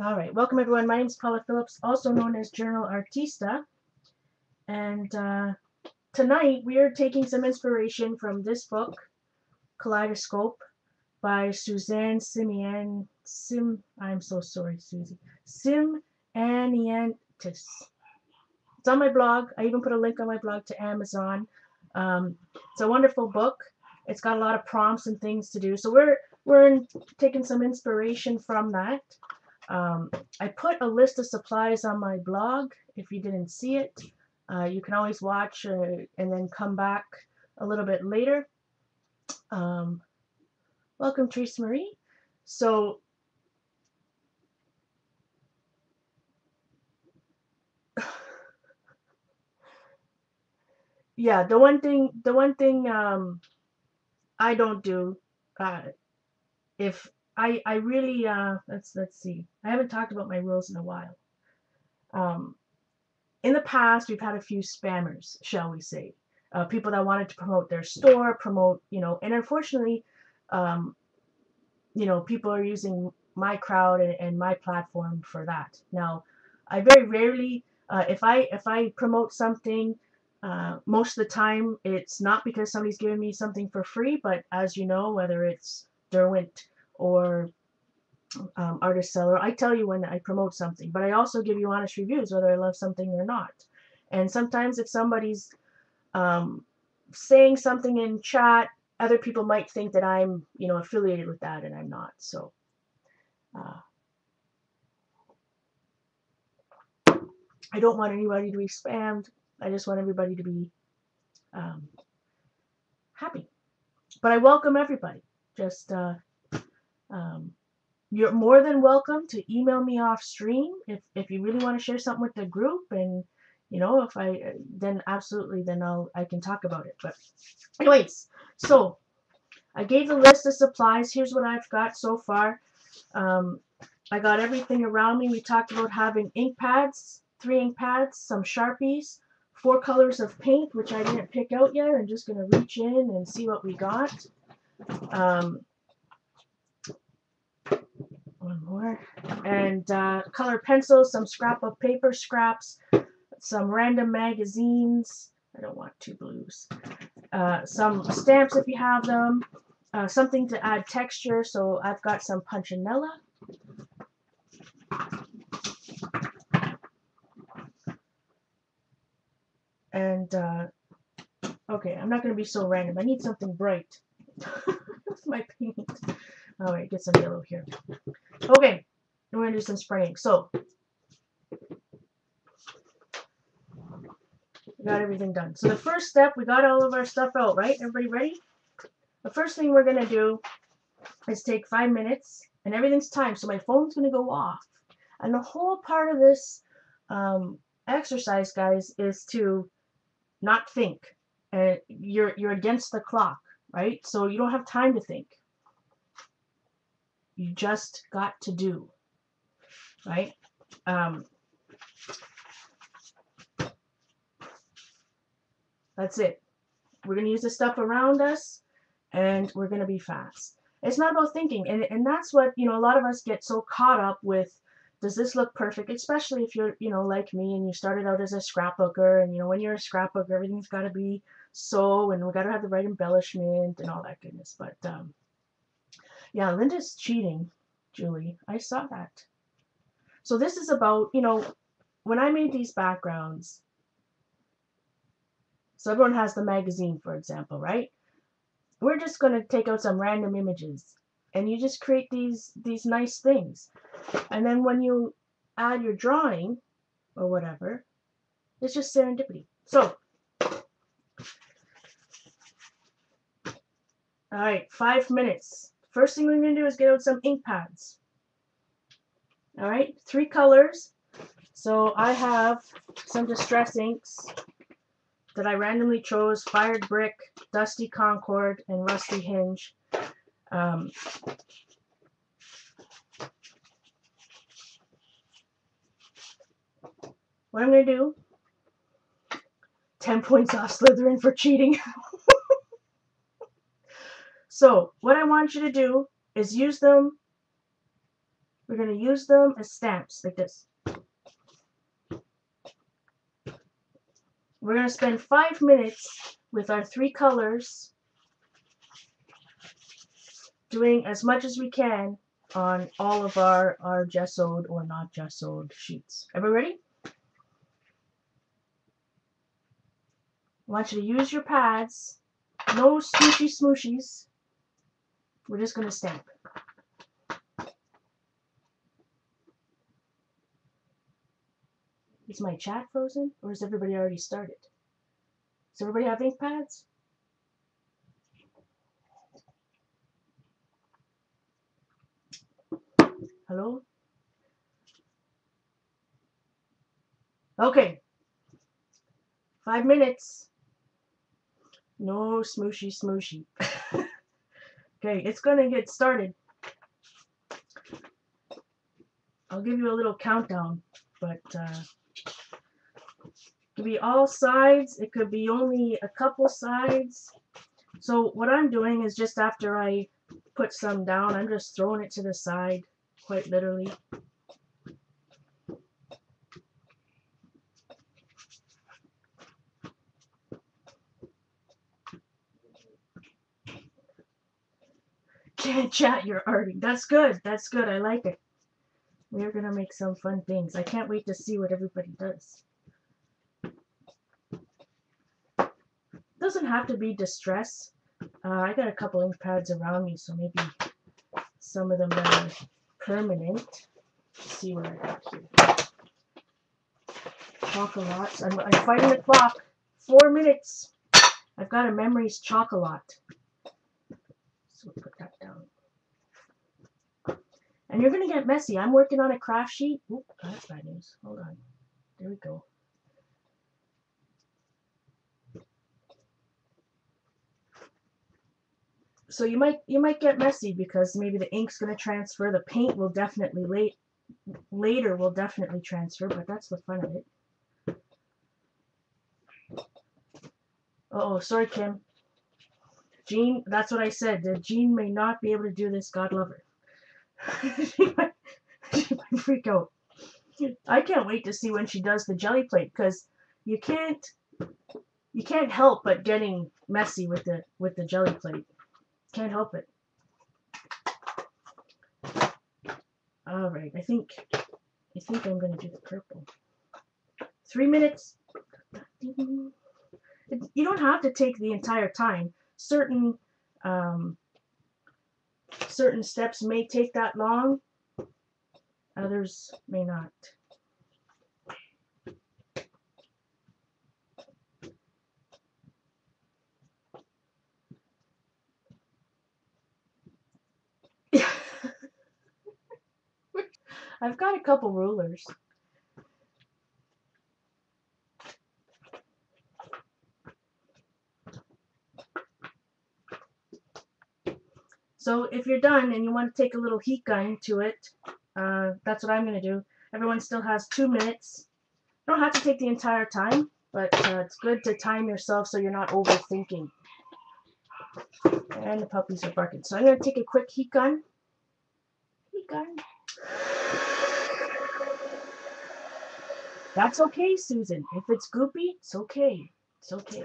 All right, welcome everyone. My name is Paula Phillips, also known as JournalArtista, and tonight we are taking some inspiration from this book, Kaleidoscope, by Suzanne Simian Sim. I'm so sorry, Susie. Simaniantis. It's on my blog. I even put a link on my blog to Amazon. It's a wonderful book. It's got a lot of prompts and things to do. So we're taking some inspiration from that. I put a list of supplies on my blog. If you didn't see it, you can always watch and then come back a little bit later. Welcome, Trace Marie. So, yeah, the one thing I don't do, if I really let's see. I haven't talked about my rules in a while. Um, in the past, we've had a few spammers, shall we say, people that wanted to promote their store, promote, and unfortunately, um, people are using my crowd and my platform for that. Now, I very rarely, if I promote something, most of the time it's not because somebody's giving me something for free, but as you know, whether it's Derwent or artist seller, I tell you when I promote something, but I also give you honest reviews whether I love something or not. And sometimes if somebody's um, saying something in chat, other people might think that I'm, affiliated with that, and I'm not. So uh, I don't want anybody to be spammed. I just want everybody to be um, happy. But I welcome everybody. Just um, you're more than welcome to email me off stream if you really want to share something with the group, and if I then absolutely, then I can talk about it. But anyways, so I gave the list of supplies. Here's what I've got so far. um, I got everything around me. We talked about having ink pads, 3 ink pads, some Sharpies, 4 colors of paint, which I didn't pick out yet. I'm just going to reach in and see what we got. Um, one more. And color pencils, some scrapbook paper scraps, some random magazines. I don't want 2 blues. Some stamps if you have them. Something to add texture. So I've got some punchinella. And okay, I'm not going to be so random. I need something bright. That's my paint. All right, get some yellow here. Okay, we're going to do some spraying. So, we got everything done. So the first step, we got all of our stuff out, right? Everybody ready? The first thing we're going to do is take 5 minutes, and everything's timed, so my phone's going to go off. And the whole part of this exercise, guys, is to not think. You're against the clock, right? So you don't have time to think. You just got to do, right? That's it. We're going to use the stuff around us, and we're going to be fast. It's not about thinking, and that's what, a lot of us get so caught up with. Does this look perfect? Especially if you're, like me, and you started out as a scrapbooker, and, when you're a scrapbooker, everything's got to be so, and we got to have the right embellishment and all that goodness. But, yeah, Linda's cheating, Julie. I saw that. So this is about, when I made these backgrounds, so everyone has the magazine, for example, right? We're just going to take out some random images, and you just create these nice things. And then when you add your drawing or whatever, it's just serendipity. So, all right, 5 minutes. First thing we're going to do is get out some ink pads. All right, 3 colors. So I have some distress inks that I randomly chose: Fired Brick, Dusty Concord, and Rusty Hinge. What I'm going to do, 10 points off Slytherin for cheating. So what I want you to do is use them We're going to use them as stamps, like this. We're going to spend 5 minutes with our 3 colors, doing as much as we can on all of our gessoed or not gessoed sheets. Everybody ready? I want you to use your pads. No smooshy smooshies. We're just going to stamp. Is my chat frozen, or has everybody already started? Does everybody have ink pads? Hello? Okay. 5 minutes. No smooshy smooshy. Okay, it's gonna get started. I'll give you a little countdown, but it could be all sides. It could be only a couple sides. So what I'm doing is just after I put some down, I'm just throwing it to the side, quite literally. Can't chat, you're arting. That's good. That's good. I like it. We're gonna make some fun things. I can't wait to see what everybody does. Doesn't have to be distress. I got a couple ink pads around me, so maybe some of them are permanent. Let's see what I got here. Chocolate. I'm fighting the clock. 4 minutes. I've got a memories chocolate. So we'll put that down. And you're gonna get messy. I'm working on a craft sheet. Oop, that's bad news. Hold on. There we go. So you might get messy because maybe the ink's gonna transfer. The paint will definitely later will definitely transfer, but that's the fun of it. Oh, sorry, Kim. Jean, that's what I said. Jean may not be able to do this. God love her. she might freak out. I can't wait to see when she does the jelly plate, because you can't help but getting messy with the jelly plate. Can't help it. All right, I think I'm gonna do the purple. 3 minutes. You don't have to take the entire time. Certain steps may take that long. Others may not. I've got a couple rulers. So if you're done and you want to take a little heat gun to it, that's what I'm going to do. Everyone still has 2 minutes. You don't have to take the entire time, but it's good to time yourself so you're not overthinking. And the puppies are barking. So I'm going to take a quick heat gun. Heat gun. That's okay, Susan. If it's goopy, it's okay. It's okay.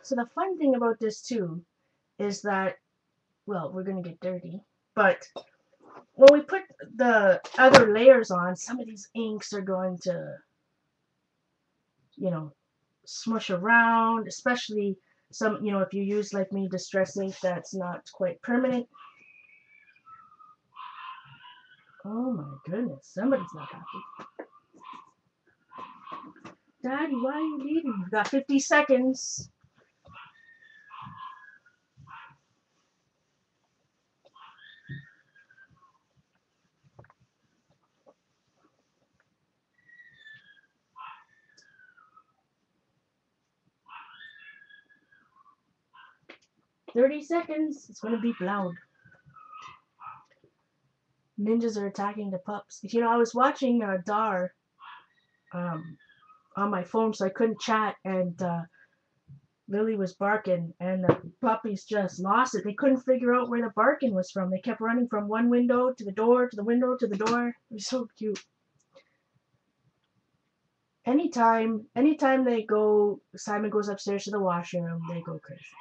So the fun thing about this too is that, well, we're going to get dirty, but when we put the other layers on, some of these inks are going to, smush around, especially some, if you use, like me, distress ink that's not quite permanent. Oh my goodness, somebody's not happy. Daddy, why are you leaving? You've got 50 seconds. "30 seconds. It's going to be loud. Ninjas are attacking the pups. You know, I was watching Dar on my phone, so I couldn't chat, and Lily was barking, and the puppies just lost it. They couldn't figure out where the barking was from. They kept running from one window to the door, to the window, to the door. It was so cute. Anytime they go, Simon goes upstairs to the washroom, they go crazy.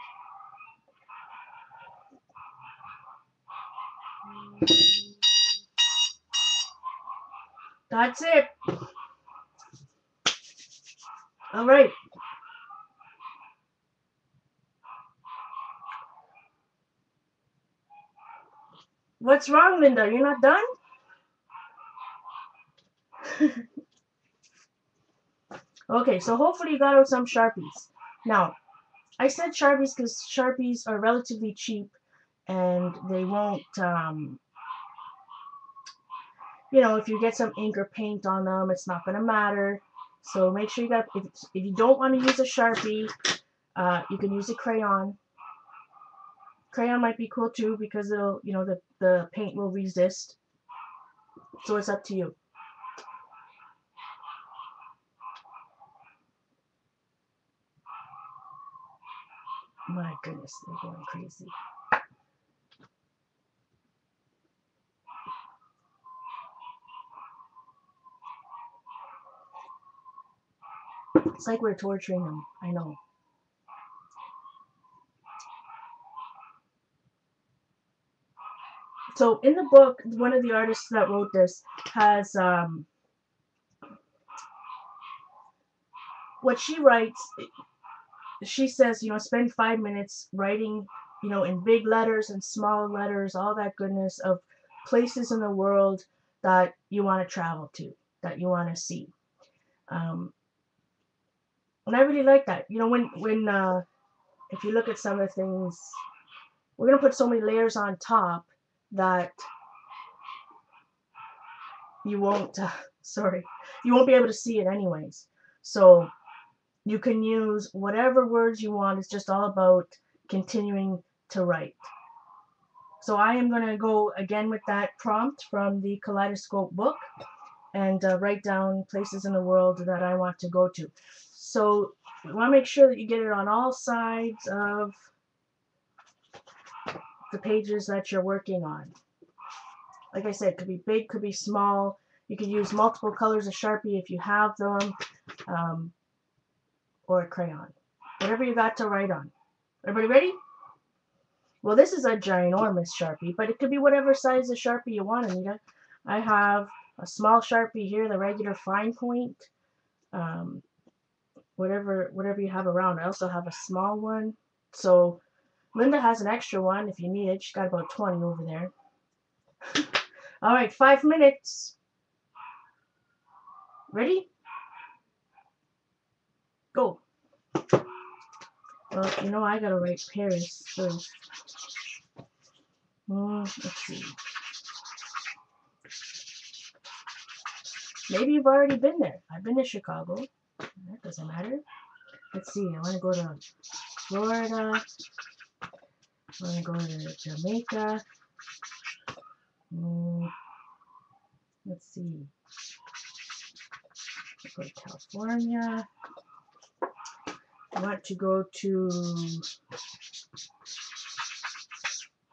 That's it. All right. What's wrong, Linda? You're not done? Okay, so hopefully you got out some Sharpies. Now, I said Sharpies because Sharpies are relatively cheap and they won't, you know, if you get some ink or paint on them, it's not going to matter. So make sure you got, if you don't want to use a Sharpie, you can use a crayon. Crayon might be cool too because it'll, you know, the paint will resist. So it's up to you. My goodness, they're going crazy. It's like we're torturing them. I know. So in the book, one of the artists that wrote this has what she writes. She says, you know, spend 5 minutes writing, you know, in big letters and small letters, all that goodness of places in the world that you want to travel to, that you want to see. And I really like that. You know, when if you look at some of the things, we're gonna put so many layers on top that you won't. Sorry, you won't be able to see it anyways. So you can use whatever words you want. It's just all about continuing to write. So I am going to go again with that prompt from the Kaleidoscope book and write down places in the world that I want to go to. So you want to make sure that you get it on all sides of the pages that you're working on. Like I said, it could be big, could be small. You could use multiple colors of Sharpie if you have them, or a crayon. Whatever you got to write on. Everybody ready? Well, this is a ginormous Sharpie, but it could be whatever size of Sharpie you want, Anita. I have a small Sharpie here, the regular fine point. Whatever you have around. I also have a small one. So Linda has an extra one if you need it. She's got about 20 over there. All right, 5 minutes. Ready? Go. Well, you know I gotta write Paris first. Let's see. Maybe you've already been there. I've been to Chicago. That doesn't matter. Let's see. I want to go to Florida. I want to go to Jamaica. Let's see. Let's go to California. I want to go to...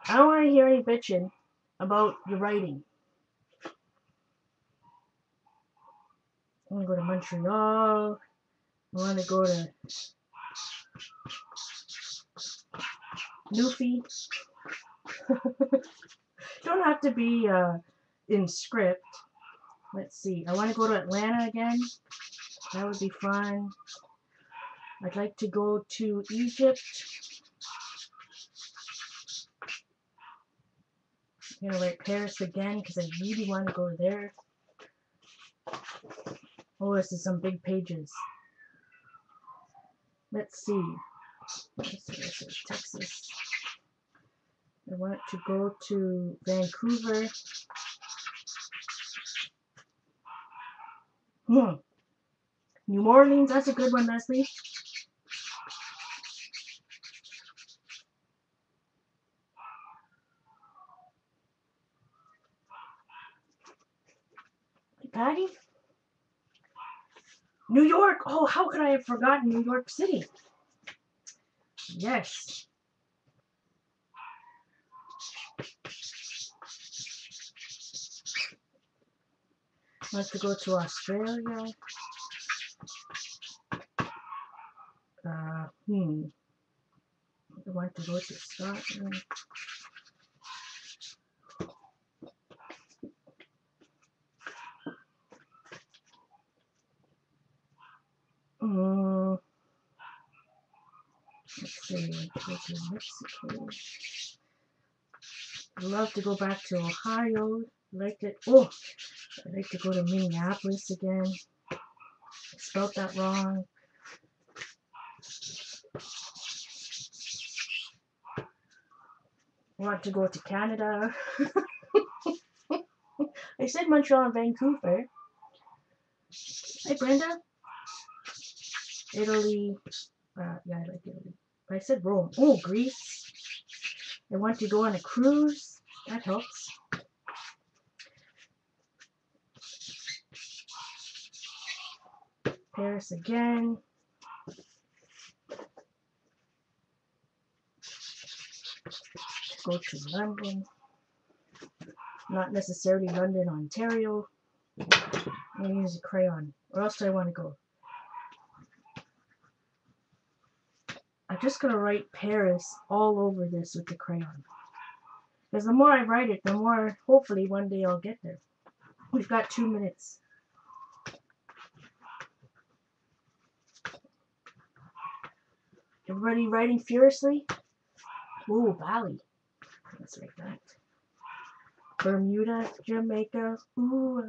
I don't want to hear any bitching about your writing. I want to go to Montreal. I want to go to Newfie. Don't have to be in script. Let's see. I want to go to Atlanta again. That would be fun. I'd like to go to Egypt. I'm gonna write Paris again because I really want to go there. Oh, this is some big pages. Let's see. This is Texas. I want to go to Vancouver. New Orleans, that's a good one, Leslie. Patty? New York! Oh, how could I have forgotten New York City? Yes. I want to go to Australia. I want to go to Scotland. Let's see, go to Mexico. I'd love to go back to Ohio. I'd like to go to Minneapolis again. I spelled that wrong. I want to go to Canada. I said Montreal and Vancouver. Hey, Brenda. Italy. Yeah, I like Italy. But I said Rome. Oh, Greece. I want to go on a cruise. That helps. Paris again. Go to London. Not necessarily London, Ontario. I'm going to use a crayon. Where else do I want to go? I'm just going to write Paris all over this with the crayon. Because the more I write it, the more, hopefully, one day I'll get there. We've got 2 minutes. Everybody writing furiously? Ooh, Bali. Let's write that. Bermuda, Jamaica. Ooh.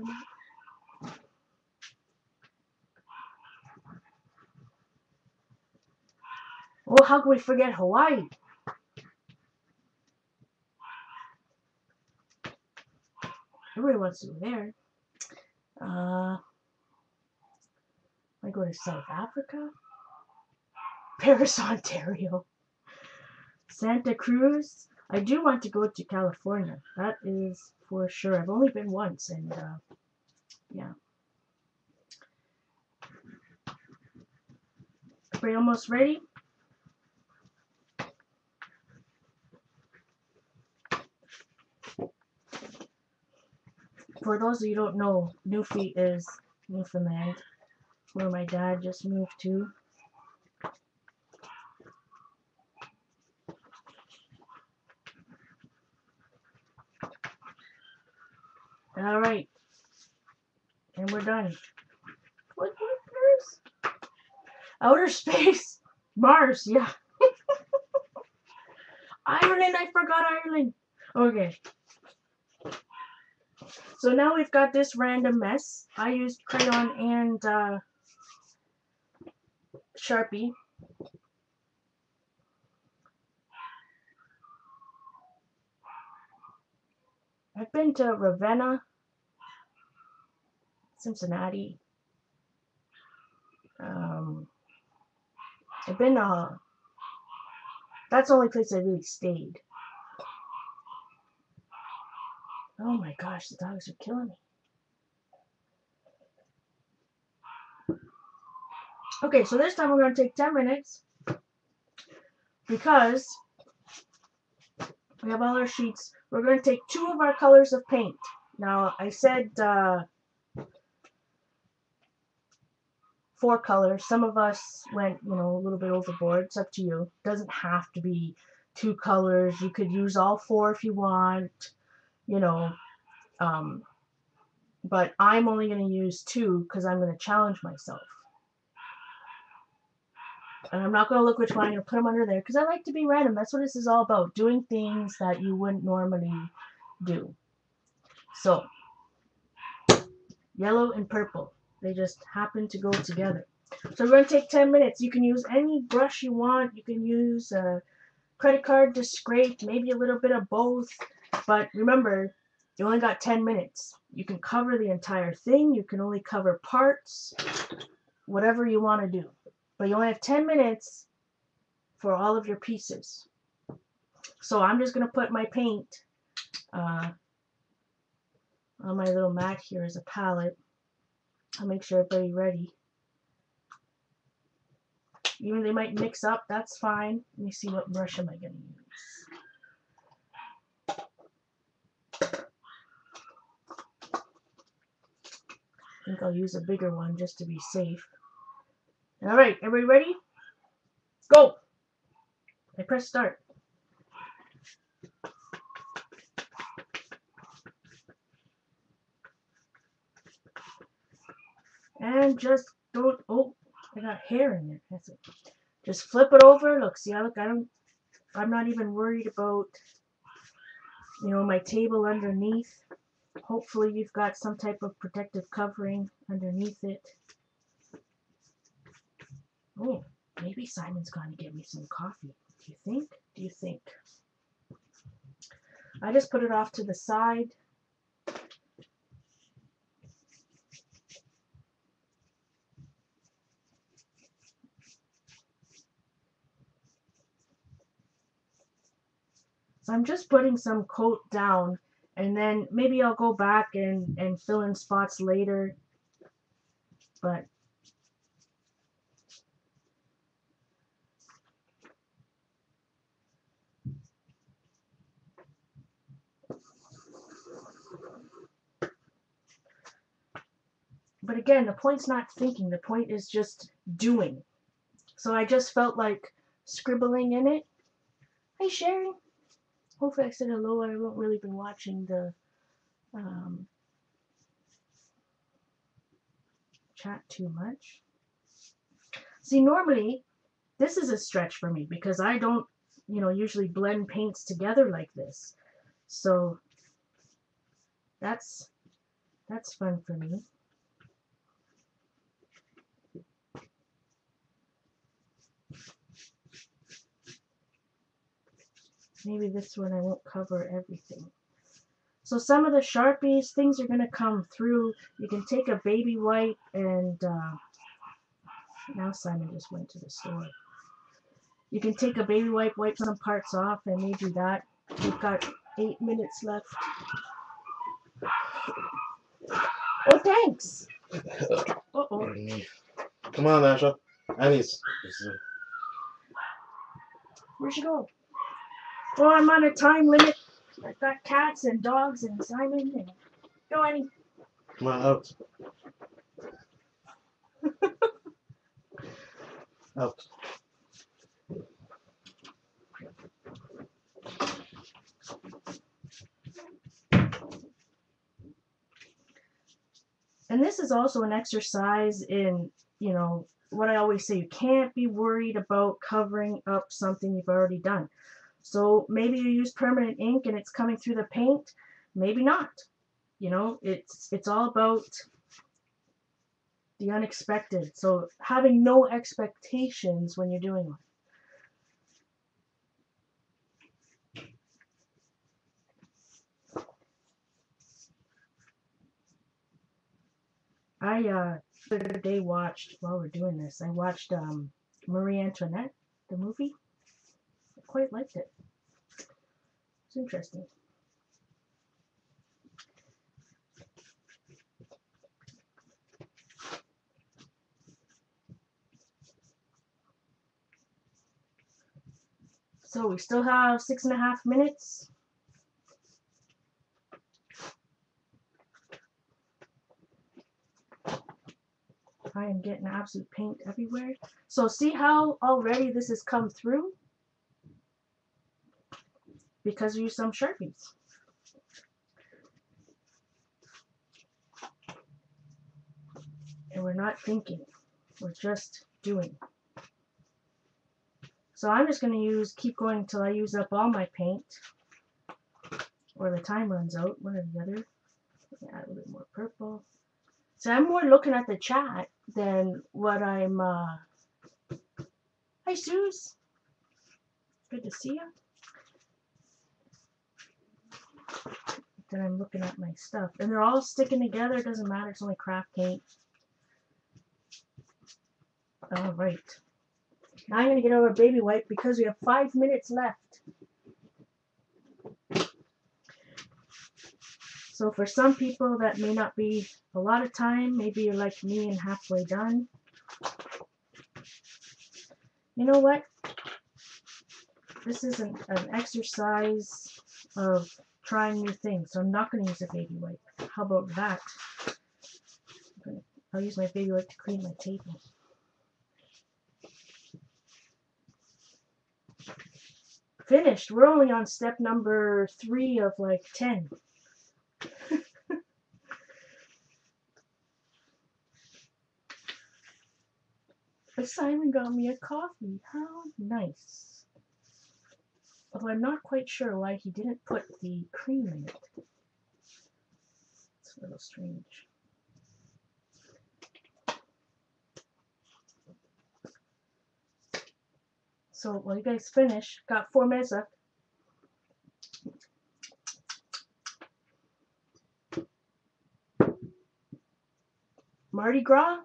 Oh, how can we forget Hawaii? Everybody wants to go there. I go to South Africa. Paris, Ontario. Santa Cruz. I do want to go to California. That is for sure. I've only been once, and yeah. Everybody almost ready? For those of you who don't know, Newfie is Newfoundland, where my dad just moved to. Alright. And we're done. What Mars? Outer space? Mars, yeah. Ireland, I forgot Ireland. Okay. So now we've got this random mess. I used crayon and Sharpie. I've been to Ravenna, Cincinnati. I've been to, that's the only place I really stayed. Oh my gosh, the dogs are killing me. Okay, so this time we're going to take 10 minutes because we have all our sheets. We're going to take 2 of our colors of paint. Now, I said 4 colors. Some of us went, a little bit overboard. It's up to you. It doesn't have to be 2 colors. You could use all 4 if you want, but I'm only going to use 2 because I'm going to challenge myself. And I'm not going to look which one. I'm going to put them under there because I like to be random. That's what this is all about. Doing things that you wouldn't normally do. So, yellow and purple, they just happen to go together. So we're going to take 10 minutes. You can use any brush you want. You can use a credit card to scrape, maybe a little bit of both. But remember, you only got 10 minutes. You can cover the entire thing. You can only cover parts, whatever you want to do. But you only have 10 minutes for all of your pieces. So I'm just going to put my paint on my little mat here as a palette. I'll make sure everybody's ready. Even they might mix up, that's fine. Let me see, what brush am I going to use? I think I'll use a bigger one just to be safe. Alright, everybody ready? Go! I press start. And just don't, oh, I got hair in there. That's it. Just flip it over. Look, see, I'm not even worried about, you know, my table underneath. Hopefully you've got some type of protective covering underneath it. Oh, maybe Simon's going to get me some coffee. Do you think? Do you think? I just put it off to the side. So I'm just putting some coat down, and then maybe I'll go back and fill in spots later. But again, the point's not thinking, the point is just doing. So I just felt like scribbling in it. Hey Sherry. Hopefully I said hello. I won't really been watching the chat too much. See, normally this is a stretch for me because I don't, you know, usually blend paints together like this. So that's fun for me. Maybe this one I won't cover everything. So some of the Sharpies, things are going to come through. You can take a baby wipe and, now Simon just went to the store. You can take a baby wipe, wipe some parts off, and maybe that. We've got 8 minutes left. Oh, thanks. Uh-oh. Come on, Asha. Annie's. Where'd she go? Oh, I'm on a time limit. I've got cats and dogs and Simon. And... Go, Annie. Come on, out. Out. And this is also an exercise in, you know, what I always say, you can't be worried about covering up something you've already done. So maybe you use permanent ink and it's coming through the paint, maybe not. You know, it's all about the unexpected. So having no expectations when you're doing it. I the other day watched, while we're doing this, I watched Marie Antoinette, the movie. I quite liked it. It's interesting. So we still have 6.5 minutes. I am getting absolute paint everywhere. So see how already this has come through? Because we use some Sharpies. And we're not thinking. We're just doing. So I'm just going to keep going until I use up all my paint. or the time runs out, one or the other. Add a little bit more purple. So I'm more looking at the chat than what I'm, hi Suze, good to see you. Then I'm looking at my stuff. And they're all sticking together, it doesn't matter, it's only craft paint. Alright. Now I'm going to get over baby wipe because we have 5 minutes left. So for some people that may not be a lot of time, maybe you're like me and halfway done. You know what? This is an exercise of trying new things, so I'm not going to use a baby wipe. How about that? I'll use my baby wipe to clean my table. Finished. We're only on step number 3 of like 10. But Simon got me a coffee. How nice. Although I'm not quite sure why he didn't put the cream in it. It's a little strange. So while you guys finish, got 4 minutes left. Mardi Gras?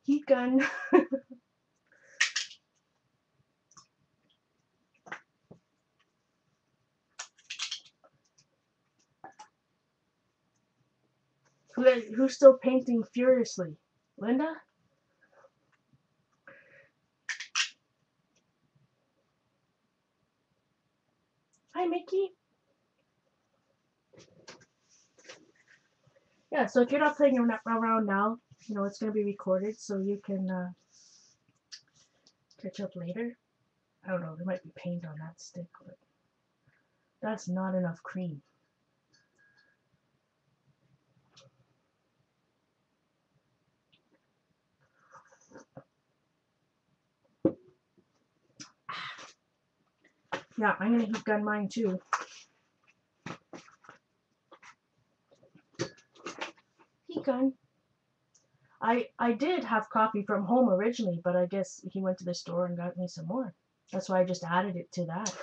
Heat gun. Who's still painting furiously? Linda? Hi, Mickey. Yeah, so if you're not playing around now, you know, it's going to be recorded so you can catch up later. I don't know, there might be paint on that stick, but that's not enough cream. Yeah, I'm going to heat gun mine too. Heat gun. I did have coffee from home originally, but I guess he went to the store and got me some more. That's why I just added it to that.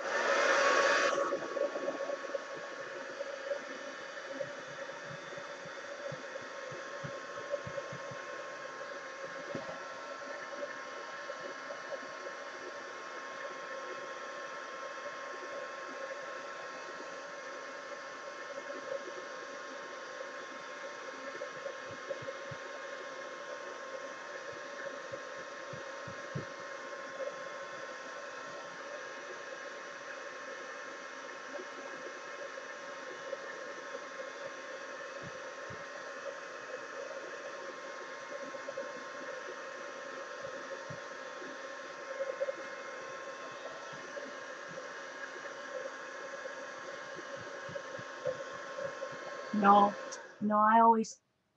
No, I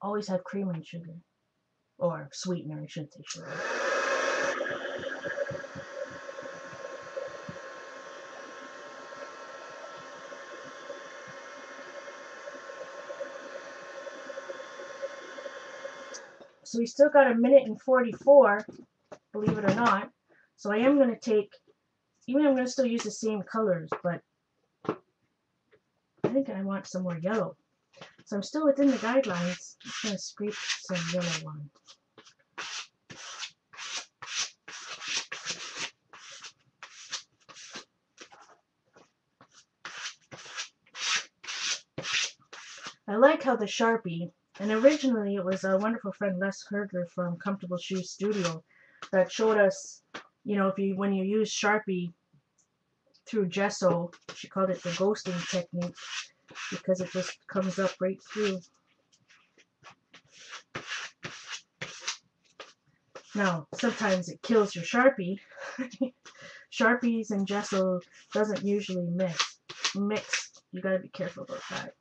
always have cream and sugar. Or sweetener, I shouldn't say sugar. So we still got 1:44, believe it or not. So I am going to take, even though I'm going to still use the same colors, but I think I want some more yellow. So I'm still within the guidelines. I'm just going to scrape some yellow on. I like how the Sharpie, and originally it was a wonderful friend Les Herger from Comfortable Shoes Studio that showed us, you know, when you use Sharpie through gesso, she called it the ghosting technique because it just comes up right through. Now, sometimes it kills your Sharpie. Sharpies and gesso doesn't usually mix. You gotta be careful about that.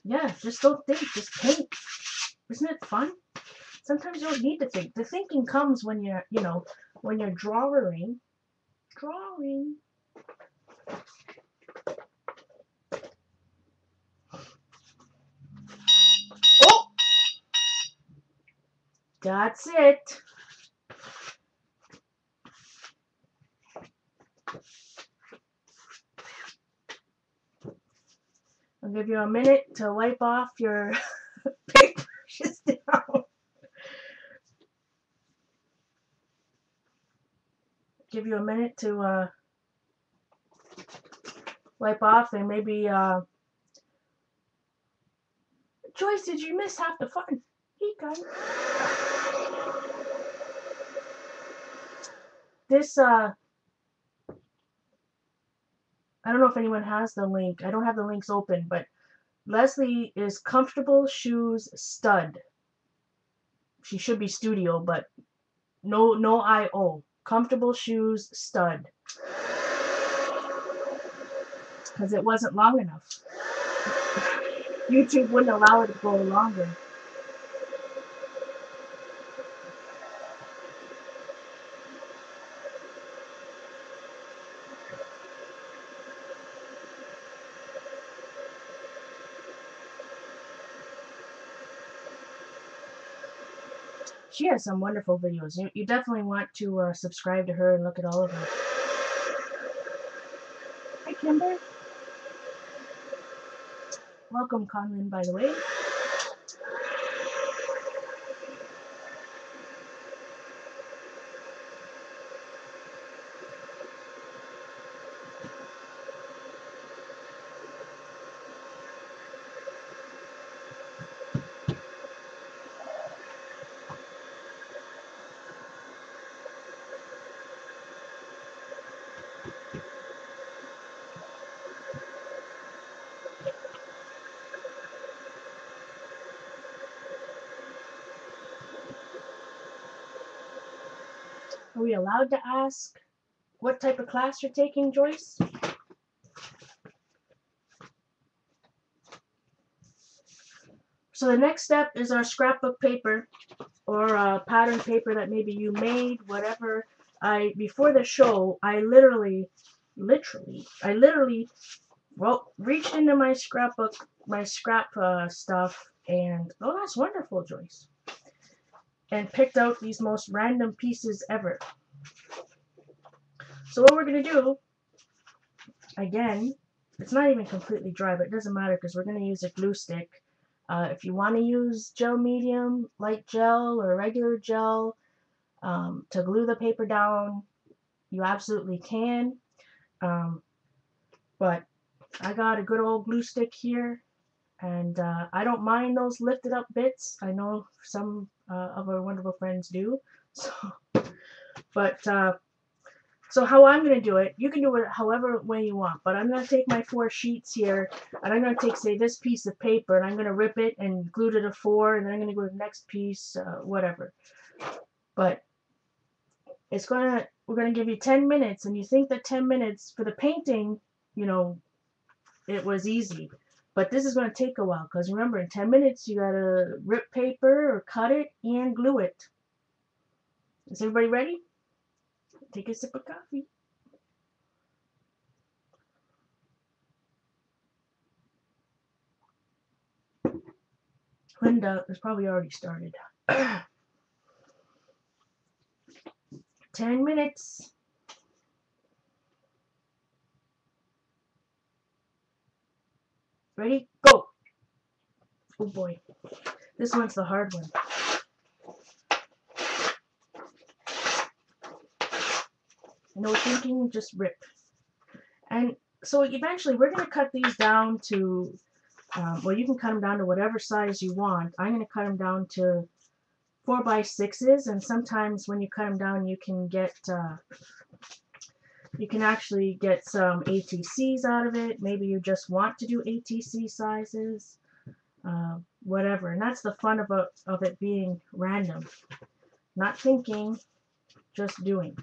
Yeah, just don't think, just paint. Isn't it fun? Sometimes you don't need to think. The thinking comes when you're, when you're drawing. Drawing. Oh! That's it. I'll give you a minute to wipe off your paintbrushes down. Give you a minute to wipe off, and maybe Joyce, did you miss half the fun? He got it. This I don't know if anyone has the link. I don't have the links open, but Leslie is Comfortable Shoes Stud. She should be Studio, but no IO. Comfortable Shoes Stud. Because it wasn't long enough. YouTube wouldn't allow it to go longer. She has some wonderful videos. You definitely want to subscribe to her and look at all of them. Hi, Kimber. Welcome, Conlin, by the way. Are we allowed to ask what type of class you're taking, Joyce? So the next step is our scrapbook paper or pattern paper that maybe you made, whatever. Before the show, I literally reached into my scrapbook, my scrap stuff, and oh, that's wonderful, Joyce. And picked out these most random pieces ever. So what we're gonna do, again, it's not even completely dry, but it doesn't matter because we're gonna use a glue stick. If you want to use gel medium, light gel, or regular gel to glue the paper down, you absolutely can. But I got a good old glue stick here, and I don't mind those lifted up bits. I know some of our wonderful friends do. So how I'm going to do it, you can do it however way you want, but I'm going to take my 4 sheets here, and I'm going to take, say, this piece of paper, and I'm going to rip it and glue it to 4, and then I'm going to go to the next piece, whatever. But we're going to give you 10 minutes, and you think that 10 minutes for the painting, it was easy. But this is going to take a while, because remember, in 10 minutes, you got to rip paper or cut it and glue it. Is everybody ready? Take a sip of coffee. Linda has probably already started. 10 minutes. Ready? Go. Oh boy. This one's the hard one. No thinking, just rip. And so eventually we're going to cut these down to, well, you can cut them down to whatever size you want. I'm going to cut them down to 4x6s, and sometimes when you cut them down, you can get, you can actually get some ATCs out of it. Maybe you just want to do ATC sizes, whatever. And that's the fun of it being random. Not thinking, just doing.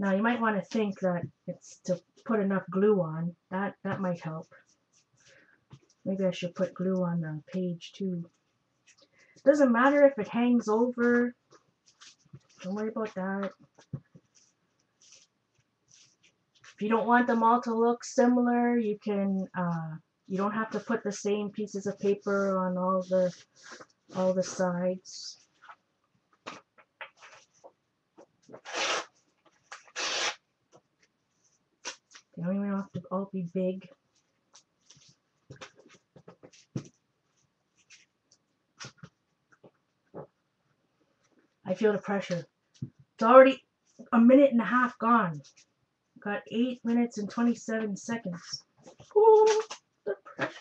Now you might want to think that it's to put enough glue on. That might help. Maybe I should put glue on the page too. Doesn't matter if it hangs over. Don't worry about that. If you don't want them all to look similar, you can. You don't have to put the same pieces of paper on all the sides. They don't even have to all be big. I feel the pressure. It's already a minute and a half gone. Got 8 minutes and 27 seconds. Ooh, the pressure.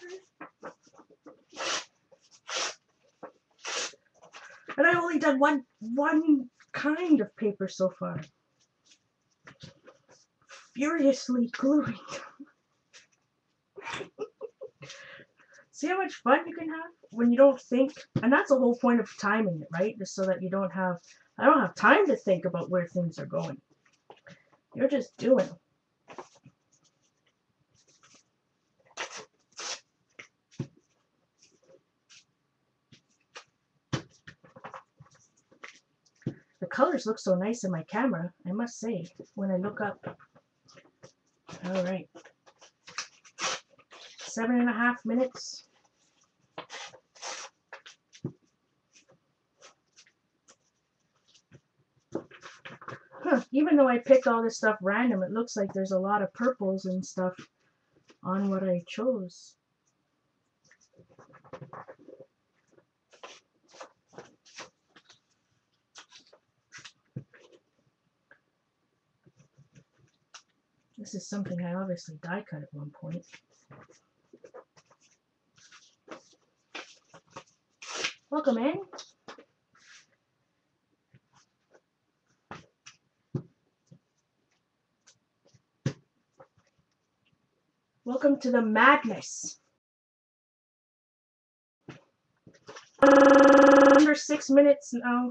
And I've only done one kind of paper so far. Furiously gluing. See how much fun you can have when you don't think? And that's the whole point of timing it, right? Just so that you don't have, I don't have time to think about where things are going. You're just doing. The colors look so nice in my camera, I must say, when I look up. All right. 7.5 minutes. Huh, even though I picked all this stuff random, it looks like there's a lot of purples and stuff on what I chose. This is something I obviously die cut at one point. Welcome in. Welcome to the madness. Under 6 minutes now.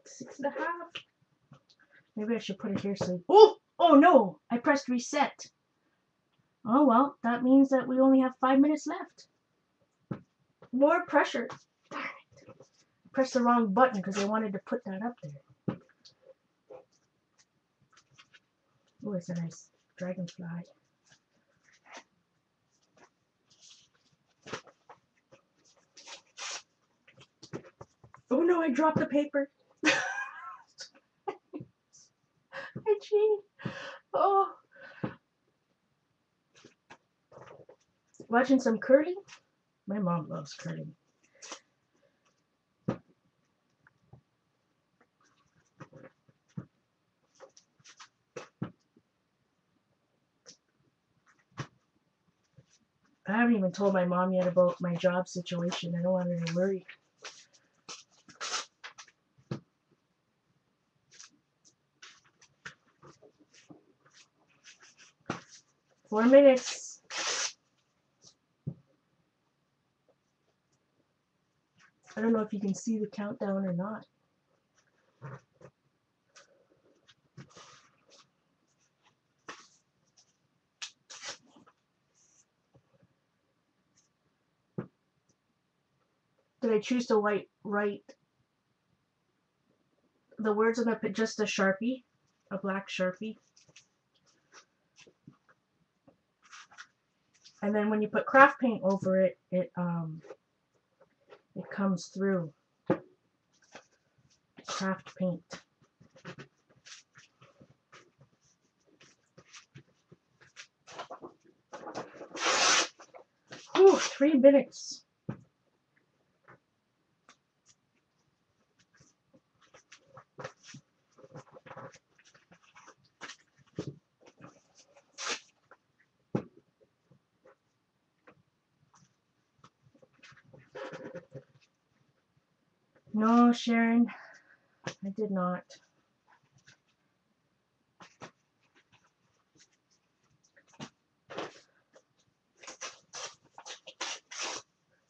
Six and a half. Maybe I should put it here so. Oh no! I pressed reset. Oh well, that means that we only have 5 minutes left. More pressure. Darn it. I pressed the wrong button because I wanted to put that up there. Oh, it's a nice dragonfly. Oh no, I dropped the paper. I cheated. Oh. Watching some curling? My mom loves curling. I haven't even told my mom yet about my job situation. I don't want her to worry. Four minutes. I don't know if you can see the countdown or not. Did I choose to write the words on the just a Sharpie, a black Sharpie? And then when you put craft paint over it, it comes through. Craft paint. Whew, 3 minutes. No, Sharon, I did not.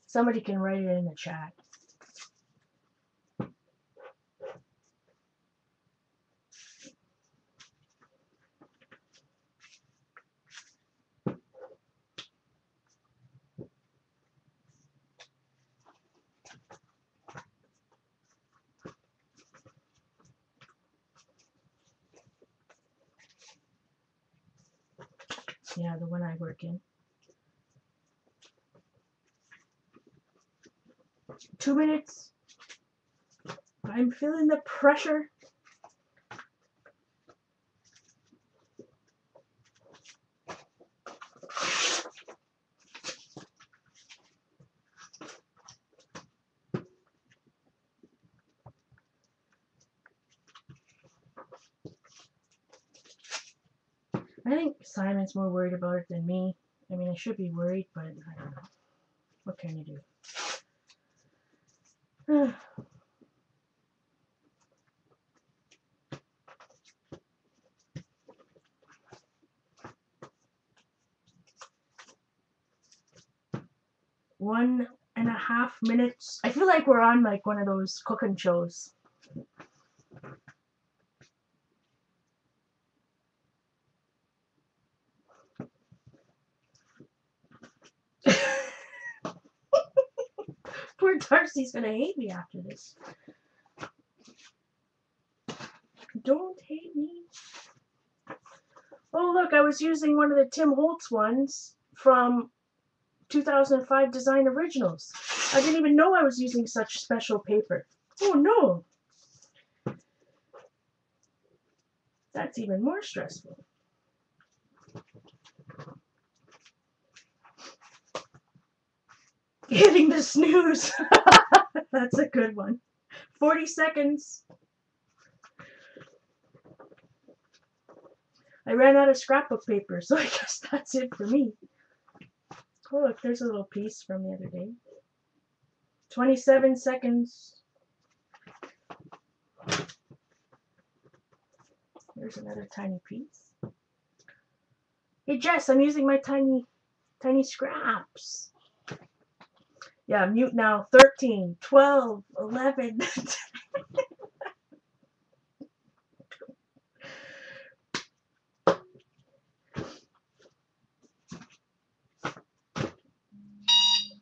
Somebody can write it in the chat. Yeah, the one I work in. 2 minutes. I'm feeling the pressure. I think Simon's more worried about it than me. I mean, I should be worried, but I don't know. What can you do? 1.5 minutes. I feel like we're on like one of those cooking shows. Poor Darcy's gonna hate me after this. Don't hate me. Oh look, I was using one of the Tim Holtz ones from 2005 Design Originals. I didn't even know I was using such special paper. Oh no! That's even more stressful. Hitting the snooze. That's a good one. 40 seconds. I ran out of scrapbook paper, so I guess that's it for me. Oh, look, there's a little piece from the other day. 27 seconds. There's another tiny piece. Hey, Jess, I'm using my tiny scraps. Yeah, mute now. 13, 12, 11.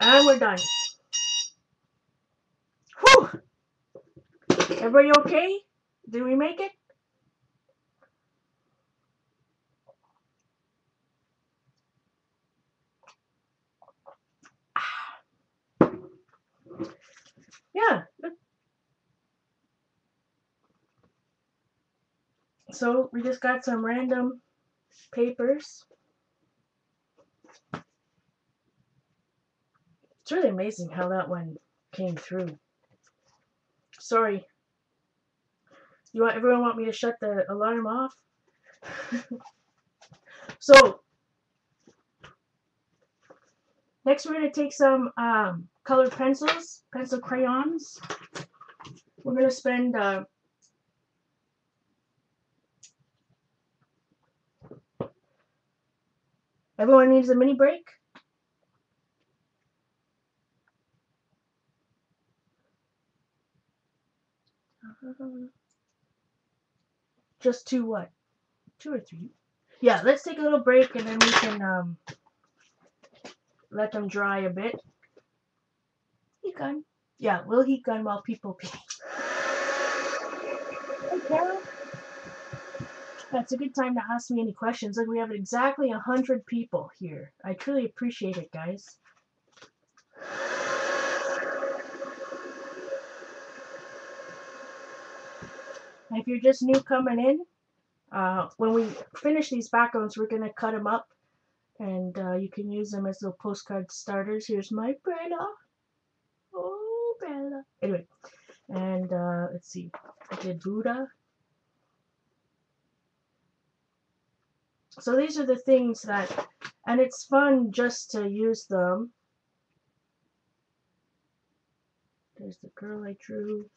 And we're done. Whew! Everybody okay? Did we make it? Yeah. So we just got some random papers. It's really amazing how that one came through. Sorry. Everyone want me to shut the alarm off? So next we're going to take some colored pencils, pencil crayons. We're going to spend everyone needs a mini break. Just 2 what? 2 or 3? Yeah, let's take a little break and then we can let them dry a bit. Heat gun. Yeah, we'll heat gun while people pee. Hey, Carol. That's a good time to ask me any questions. Look, we have exactly 100 people here. I truly appreciate it, guys. And if you're just new coming in, when we finish these backgrounds, we're going to cut them up, and you can use them as little postcard starters. Here's my Bella. Oh, Bella. Anyway, and let's see. I did Buddha. So these are the things that, and it's fun just to use them. There's the girl I drew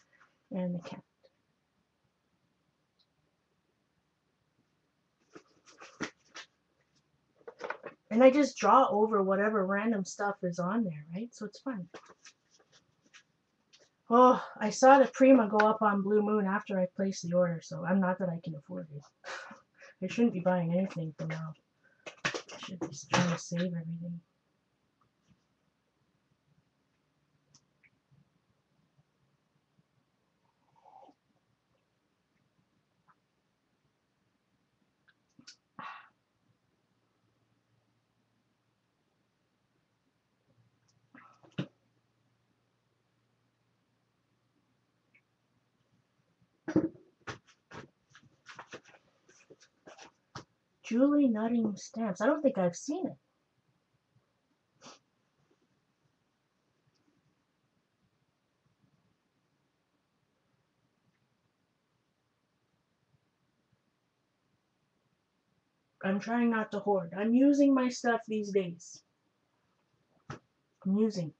and the cat. And I just draw over whatever random stuff is on there, right? So it's fun. Oh, I saw the Prima go up on Blue Moon after I placed the order, so I'm not that I can afford it. I shouldn't be buying anything for now. I should be trying to save everything. Julie Nutting Stamps. I don't think I've seen it. I'm trying not to hoard. I'm using my stuff these days. I'm using.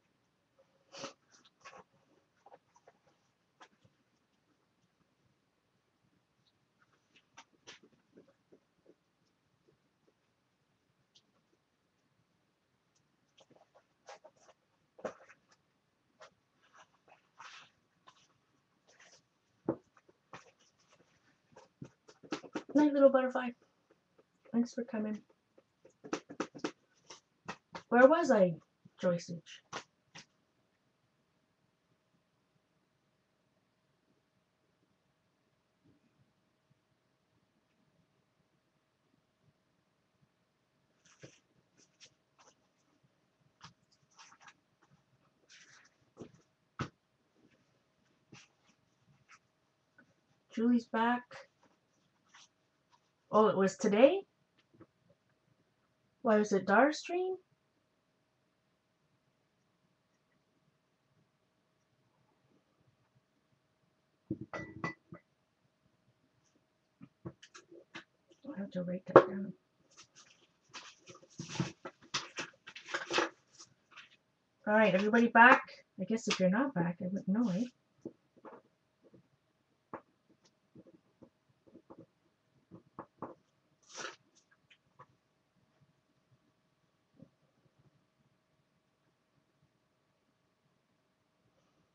Night, little butterfly. Thanks for coming. Where was I, Joyceage? Julie's back. Oh, it was today? Why was it Darstream? I have to write that down. All right, everybody back? I guess if you're not back, I wouldn't know, eh?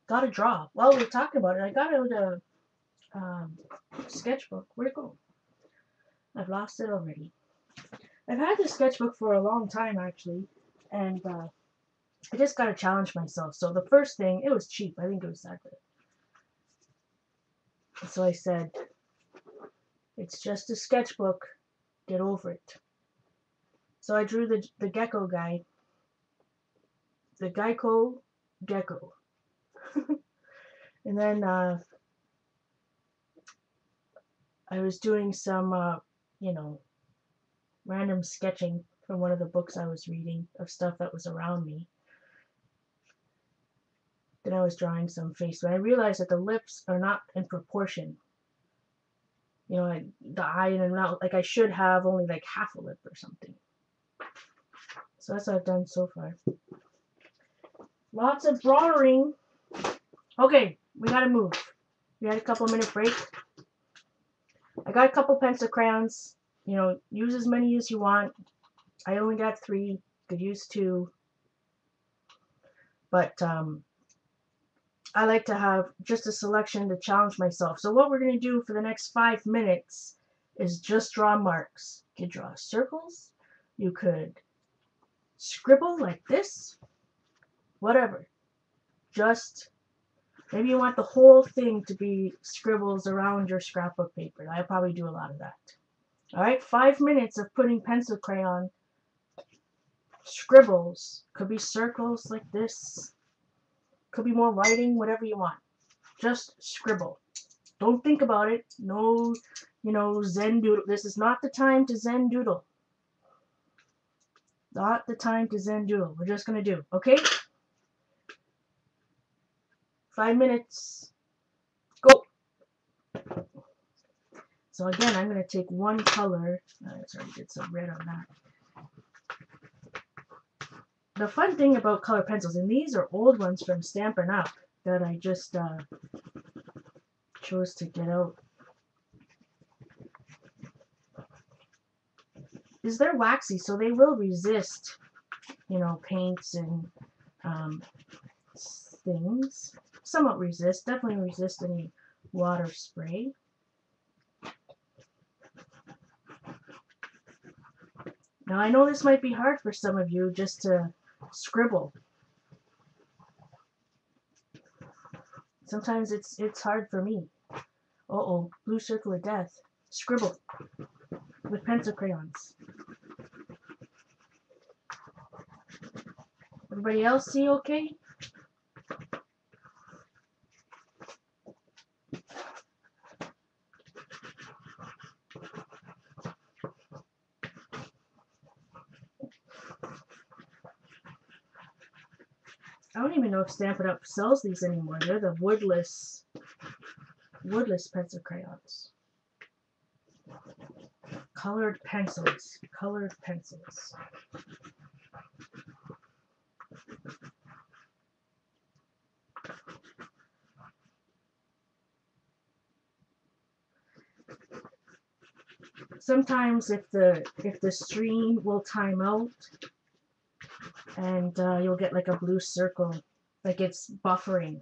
Got a draw. While we're talking about it, I got out a sketchbook. Where'd it go? I've lost it already. I've had this sketchbook for a long time, actually, and I just got to challenge myself. So the first thing, it was cheap. I think it was that good. So I said, it's just a sketchbook. Get over it. So I drew the gecko guy. The Geico gecko. And then I was doing some, random sketching from one of the books I was reading of stuff that was around me. Then I was drawing some face, but I realized that the lips are not in proportion. The eye and the mouth, like I should have only like half a lip or something. So that's what I've done so far. Lots of drawing. Okay, we gotta move. We had a couple-minute break. I got a couple pencil crayons. Use as many as you want. I only got 3. Could use 2. But I like to have just a selection to challenge myself. So what we're going to do for the next 5 minutes is just draw marks. You could draw circles. You could scribble like this. Whatever. Just, maybe you want the whole thing to be scribbles around your scrapbook paper. I'll probably do a lot of that. All right, 5 minutes of putting pencil crayon scribbles. Could be circles like this. Could be more writing, whatever you want. Just scribble. Don't think about it. No, Zen doodle. This is not the time to Zen doodle. Not the time to Zen doodle. We're just going to do, okay? 5 minutes. Go. So again, I'm going to take one color. Let's already get some red on that. The fun thing about color pencils, and these are old ones from Stampin' Up! That I just chose to get out, is they're waxy, so they will resist, paints and things. Somewhat resist, definitely resist any water spray. Now I know this might be hard for some of you just to scribble. Sometimes it's hard for me. Uh-oh, blue circle of death. Scribble with pencil crayons. Everybody else see okay? I don't even know if Stampin' Up! Sells these anymore. They're the woodless pencil crayons. Colored pencils. Colored pencils. Sometimes if the stream will time out, and you'll get like a blue circle, like it's buffering.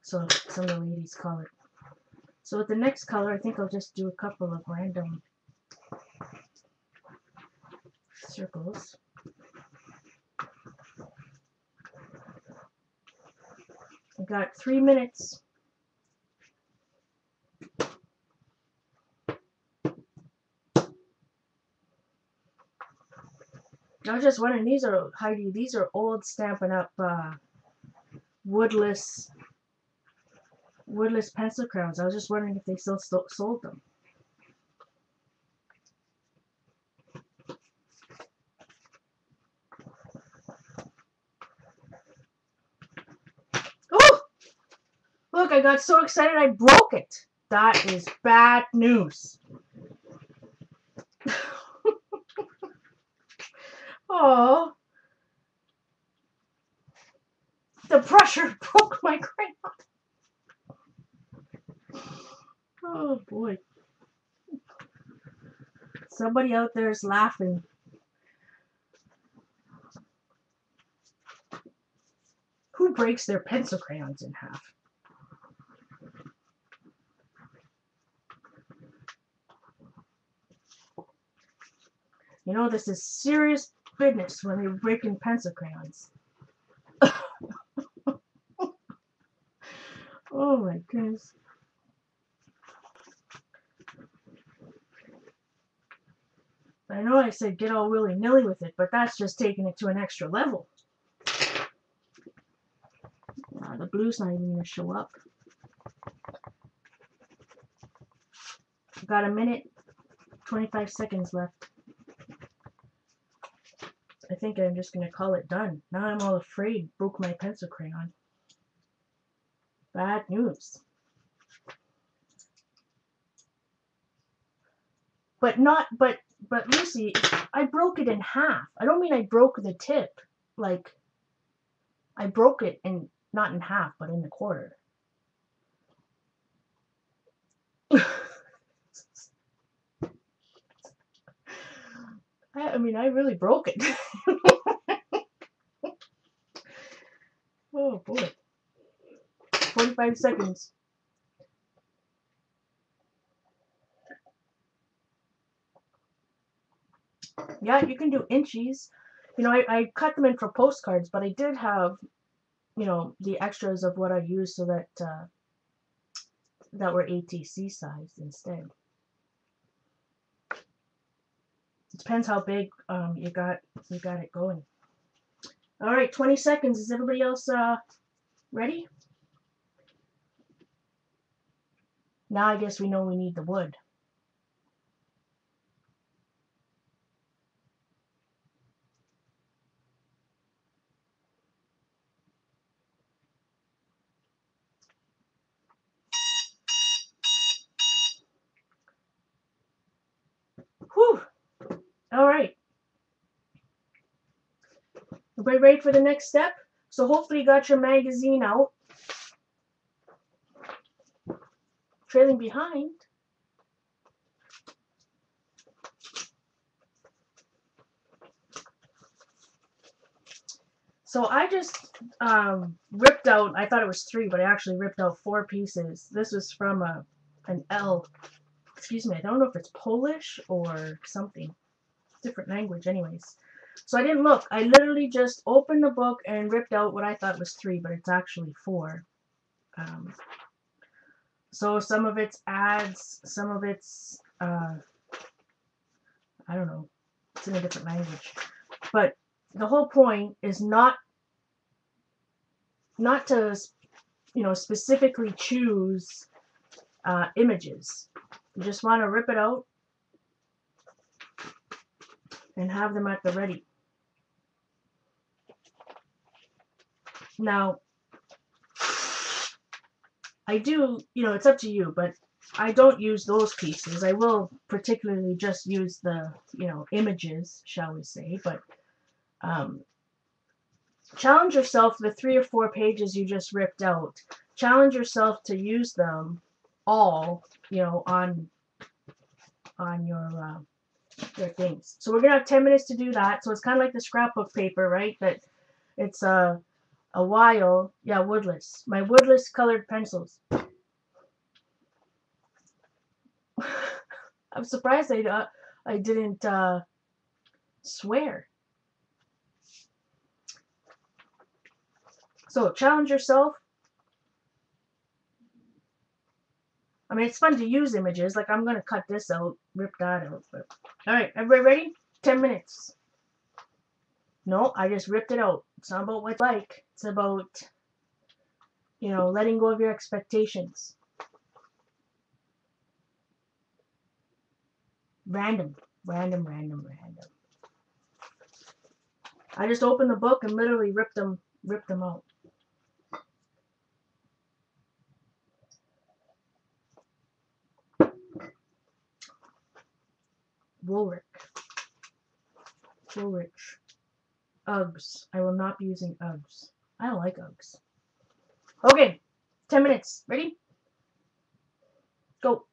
So some of the ladies call it. So with the next color, I think I'll just do a couple of random circles. I got 3 minutes. I was just wondering, these are, Heidi, these are old Stampin' Up! Woodless pencil crayons. I was just wondering if they still sold them. Oh! Look, I got so excited I broke it. That is bad news. Oh, the pressure broke my crayon. Oh boy. Somebody out there is laughing. Who breaks their pencil crayons in half? You know, this is serious business when you're breaking pencil crayons. Oh my goodness. I know I said get all willy-nilly with it, but that's just taking it to an extra level. The blue's not even going to show up. I've got a minute, 25 seconds left. I think I'm just going to call it done. Now I'm all afraid. Broke my pencil crayon. Bad news. But Lucy, I broke it in half. I don't mean I broke the tip. Like, I broke it in, not in half, but in a quarter. I mean, I really broke it. Oh boy. 45 seconds. Yeah, you can do inchies. You know, I cut them in for postcards, but I did have, the extras of what I used so that that were ATC sized instead. It depends how big you got it going. All right, 20 seconds. Is everybody else ready? Now I guess we know we need the wood. Whew. All right. Everybody ready for the next step? So hopefully you got your magazine out. Trailing behind. So I just ripped out, I thought it was 3, but I actually ripped out 4 pieces. This was from an L, excuse me, I don't know if it's Polish or something, different language anyways. So I didn't look, I literally just opened the book and ripped out what I thought was 3, but it's actually 4. So some of it's ads, some of it's, I don't know, it's in a different language. But the whole point is not to, you know, specifically choose images. You just want to rip it out and have them at the ready. Now, I do, you know, it's up to you, but I don't use those pieces. I will particularly just use the, you know, images, shall we say, but challenge yourself, the 3 or 4 pages you just ripped out, challenge yourself to use them all, you know, on your things. So we're gonna have 10 minutes to do that. So it's kind of like the scrapbook paper, right? But it's a while. Yeah, woodless. My woodless colored pencils. I'm surprised I didn't swear. So challenge yourself. I mean, it's fun to use images. Like, I'm going to cut this out, rip that out. But all right, everybody ready? 10 minutes. No, I just ripped it out. It's not about what you like. It's about, you know, letting go of your expectations. Random. I just opened the book and literally ripped them out. Woolrich. Uggs. I will not be using Uggs. I don't like Uggs. Okay, 10 minutes. Ready? Go.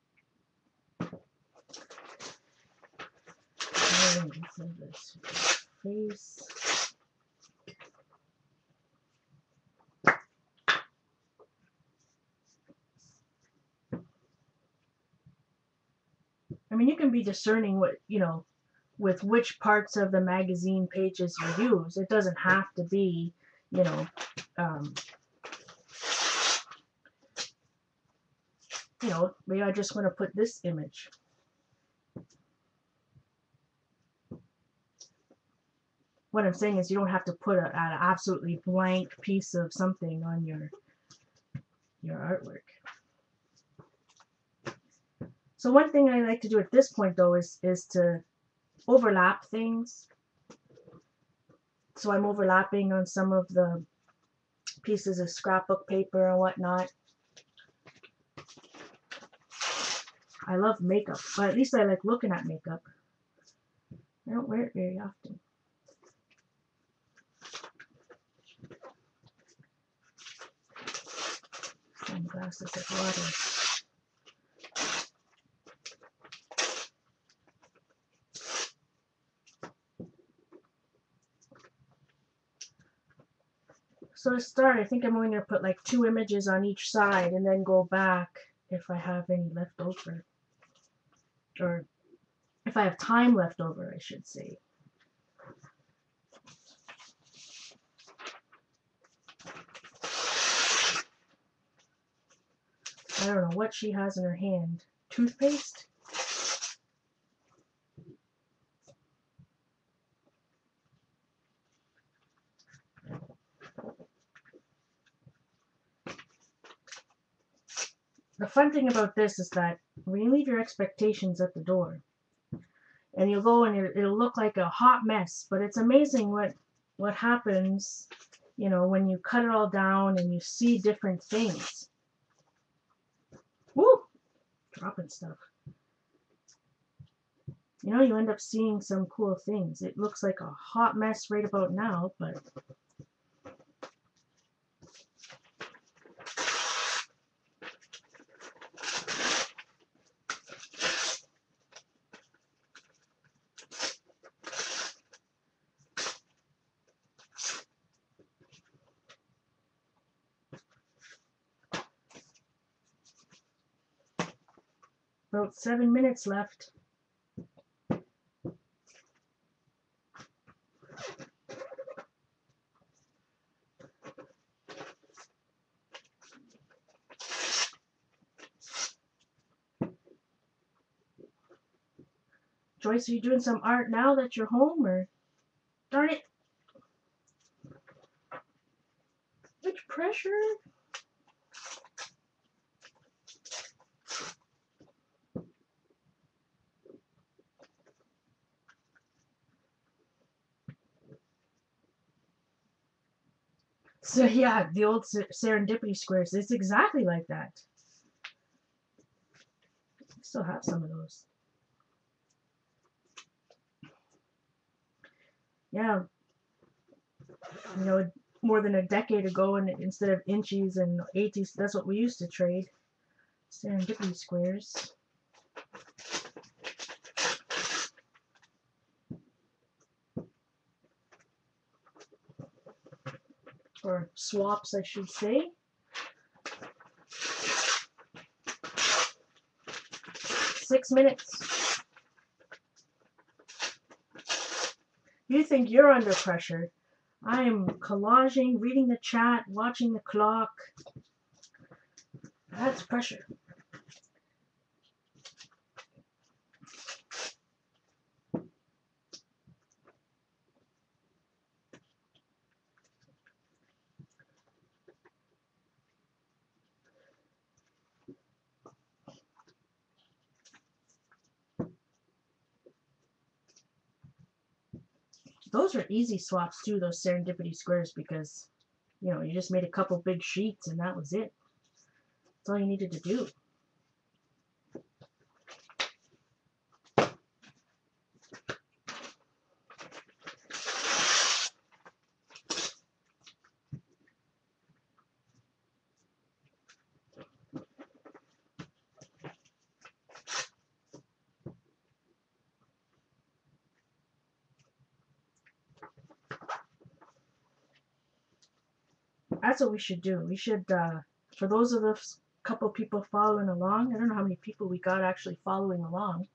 Face. I mean, you can be discerning what, you know, with which parts of the magazine pages you use. It doesn't have to be, you know, maybe I just want to put this image. What I'm saying is you don't have to put an absolutely blank piece of something on your artwork. So one thing I like to do at this point, though, is to overlap things. So I'm overlapping on some of the pieces of scrapbook paper and whatnot. I love makeup, but at least I like looking at makeup. I don't wear it very often. And glasses of water. So to start, I think I'm only going to put like 2 images on each side and then go back if I have any left over. Or if I have time left over, I should say. I don't know what she has in her hand. Toothpaste? the fun thing about this is that when you leave your expectations at the door, and you'll go and it'll look like a hot mess, but it's amazing what happens, you know, when you cut it all down and you see different things. Woo! Dropping stuff. You know, you end up seeing some cool things. It looks like a hot mess right about now, but about 7 minutes left. Joyce, are you doing some art now that you're home, or darn it? Which pressure? So yeah, the old serendipity squares, it's exactly like that. I still have some of those. Yeah, you know, more than a decade ago, and instead of inches and ATC, that's what we used to trade. Serendipity squares. Or swaps, I should say. Six minutes. You think you're under pressure. I am collaging, reading the chat, watching the clock. That's pressure. Those are easy swaps too, those serendipity squares, because, you know, you just made a couple big sheets and that was it. That's all you needed to do. That's what we should do. We should, for those of us, couple people following along, I don't know how many people we got actually following along.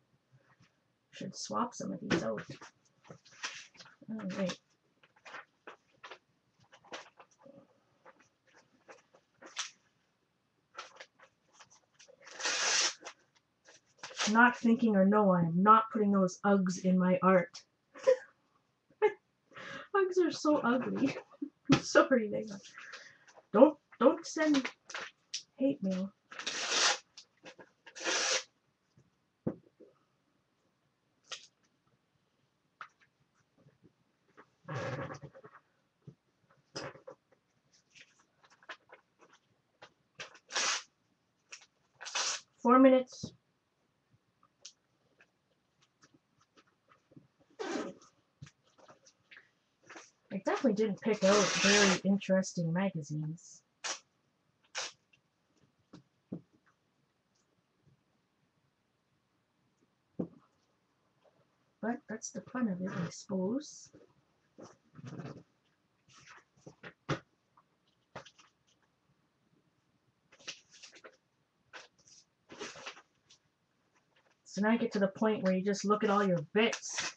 Should swap some of these out. All right. Not thinking, or no, I am not putting those Uggs in my art. Uggs are so ugly. I'm sorry, they are. Don't send hate mail. Four minutes. I definitely didn't pick out very interesting magazines. But that's the fun of it, I suppose. So now I get to the point where you just look at all your bits.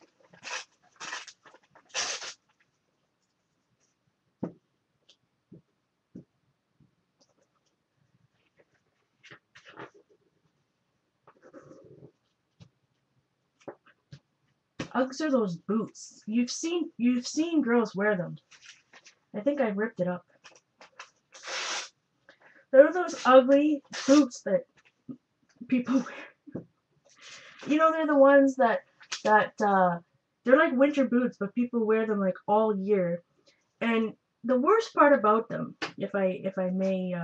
Uggs are those boots. You've seen girls wear them. I think I ripped it up. They're those ugly boots that people wear. You know, they're the ones that they're like winter boots, but people wear them like all year. And the worst part about them, if I may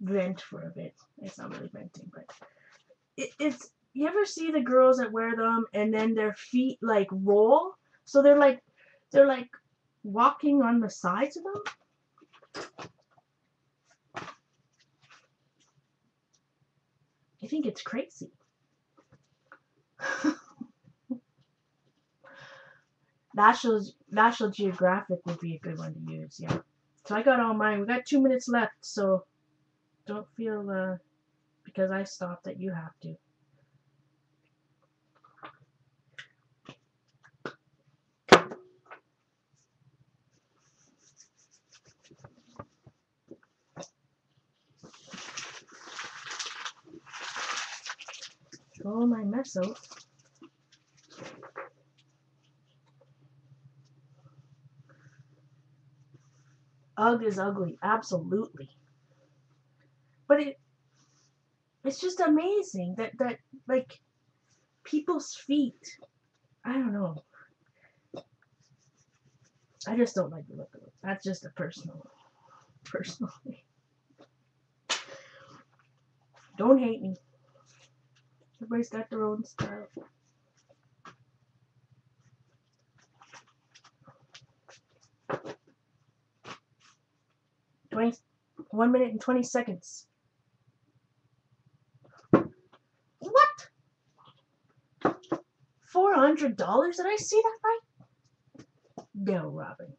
vent for a bit, it's not really venting, but it's you ever see the girls that wear them and then their feet like roll, so they're like walking on the sides of them. I think it's crazy. National Geographic would be a good one to use, yeah. So I got all mine. We got 2 minutes left, so don't feel because I stopped that you have to. Throw my mess out. Ugg is ugly, absolutely. But it's just amazing that like people's feet. I don't know. I just don't like the look of it. That's just a personal thing. Don't hate me. Everybody's got their own style. 1 minute and 20 seconds. What? $400? Did I see that right? No, Robin.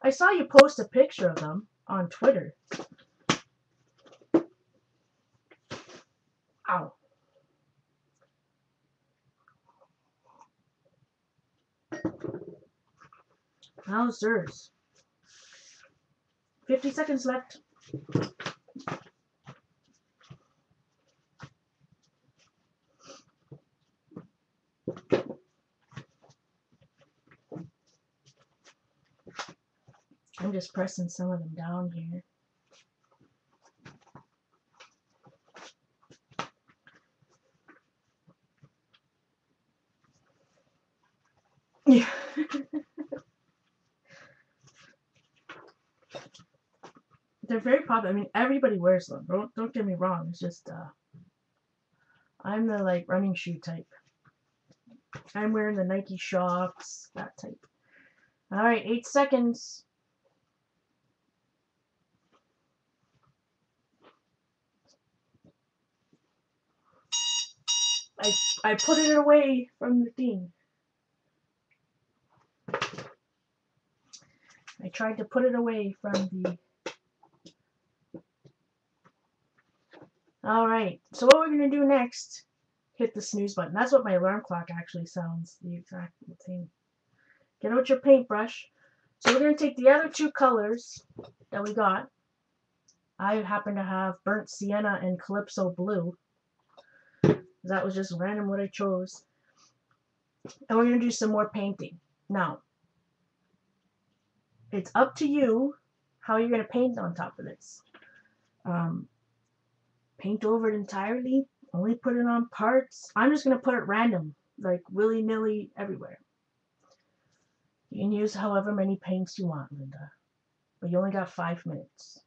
I saw you post a picture of them on Twitter. Ow. How's yours? 50 seconds left. I'm just pressing some of them down here. Yeah. They're very popular. I mean, everybody wears them. Don't get me wrong. It's just I'm the like running shoe type. I'm wearing the Nike Shox, that type. All right, 8 seconds. I put it away from the thing. I tried to put it away from the. All right. So what we're gonna do next? Hit the snooze button. That's what my alarm clock actually sounds. The exact same. Get out your paintbrush. So we're gonna take the other two colors that we got. I happen to have burnt sienna and calypso blue. That was just random what I chose. And we're going to do some more painting. Now, it's up to you how you're going to paint on top of this. Paint over it entirely. Only put it on parts. I'm just going to put it random, like willy-nilly everywhere. You can use however many paints you want, Linda. But you only got 5 minutes.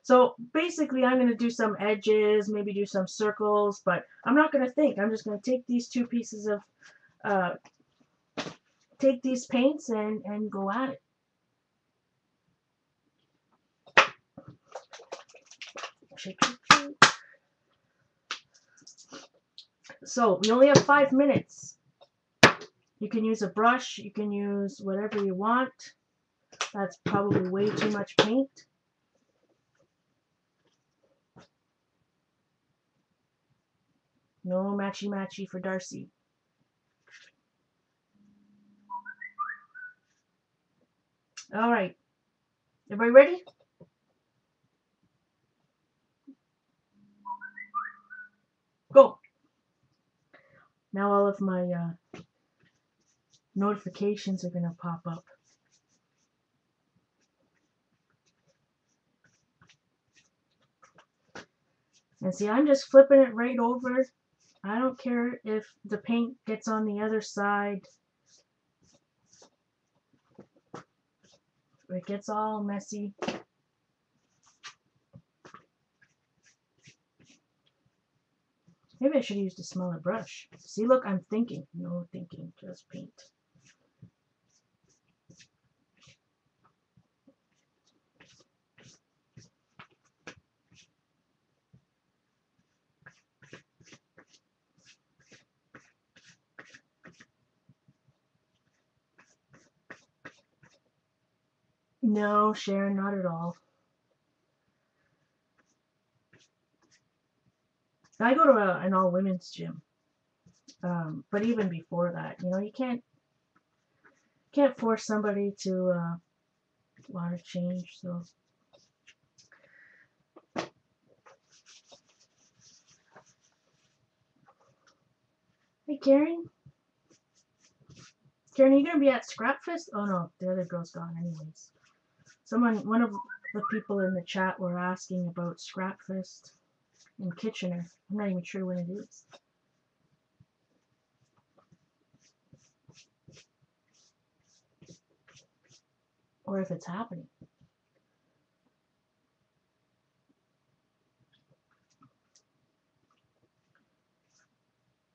So basically I'm going to do some edges, maybe do some circles, but I'm not going to think. I'm just going to take these two pieces of, take these paints and go at it. Shake, shake, shake. So we only have 5 minutes. You can use a brush, you can use whatever you want. That's probably way too much paint. No matchy-matchy for Darcy. All right. Everybody ready? Go. Now all of my notifications are going to pop up. And see, I'm just flipping it right over. I don't care if the paint gets on the other side. It gets all messy. Maybe I should have used a smaller brush. See, look, I'm thinking. No thinking, just paint. No, Sharon, not at all. I go to an all-women's gym. But even before that, you know, you can't force somebody to want to change. So hey, Karen, are you gonna be at Scrapfest? Oh no, the other girl's gone anyways. One of the people in the chat were asking about Scrapfest in Kitchener. I'm not even sure when it is. Or if it's happening.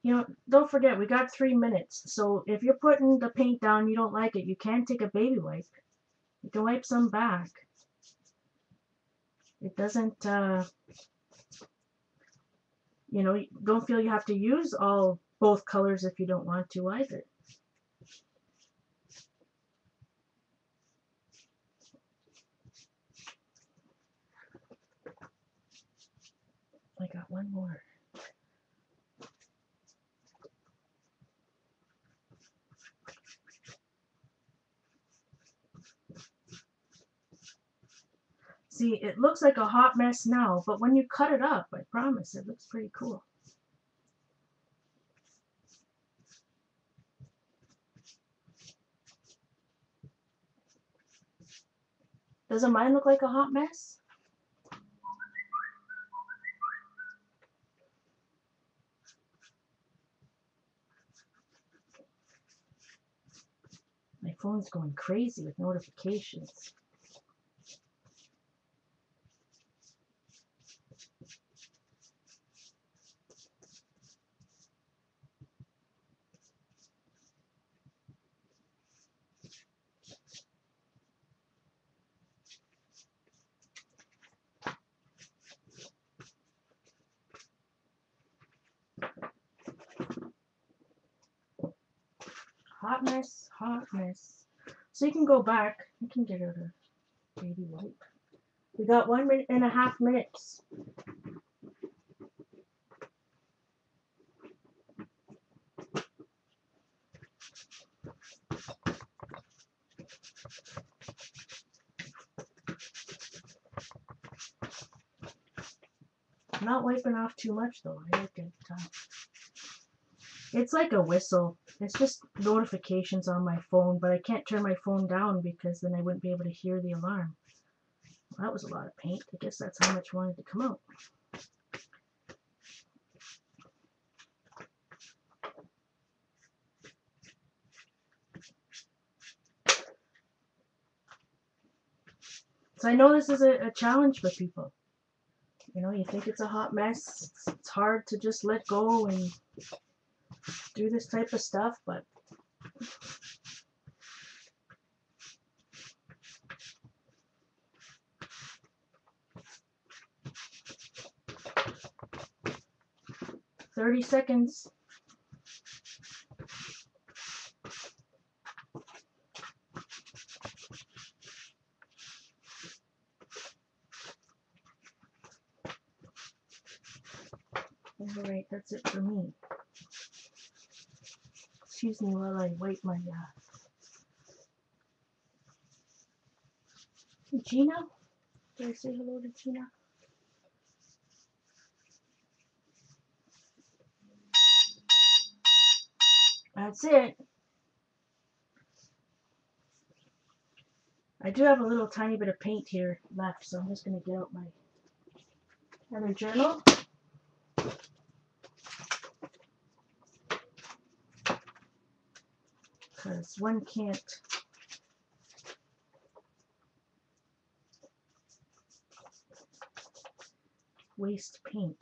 You know, don't forget, we got 3 minutes. So if you're putting the paint down, you don't like it, you can take a baby wipe. You can wipe some back. It doesn't, you know, don't feel you have to use both colors if you don't want to either. I got one more. See, it looks like a hot mess now, but when you cut it up, I promise, it looks pretty cool. Doesn't mine look like a hot mess? My phone's going crazy with notifications. Hot mess, hot mess. So you can go back. You can get out a baby wipe. We got 1.5 minutes. I'm not wiping off too much though. I like it. It's like a whistle. It's just notifications on my phone, but I can't turn my phone down because then I wouldn't be able to hear the alarm. Well, that was a lot of paint. I guess that's how much wanted to come out. So I know this is a challenge for people. You know, you think it's a hot mess. It's hard to just let go and do this type of stuff, but $30 seconds. Alright, that's it for me. Excuse me while I wipe my Gina? Did I say hello to Gina? That's it. I do have a little tiny bit of paint here left, so I'm just going to get out my other journal. Because one can't waste paint.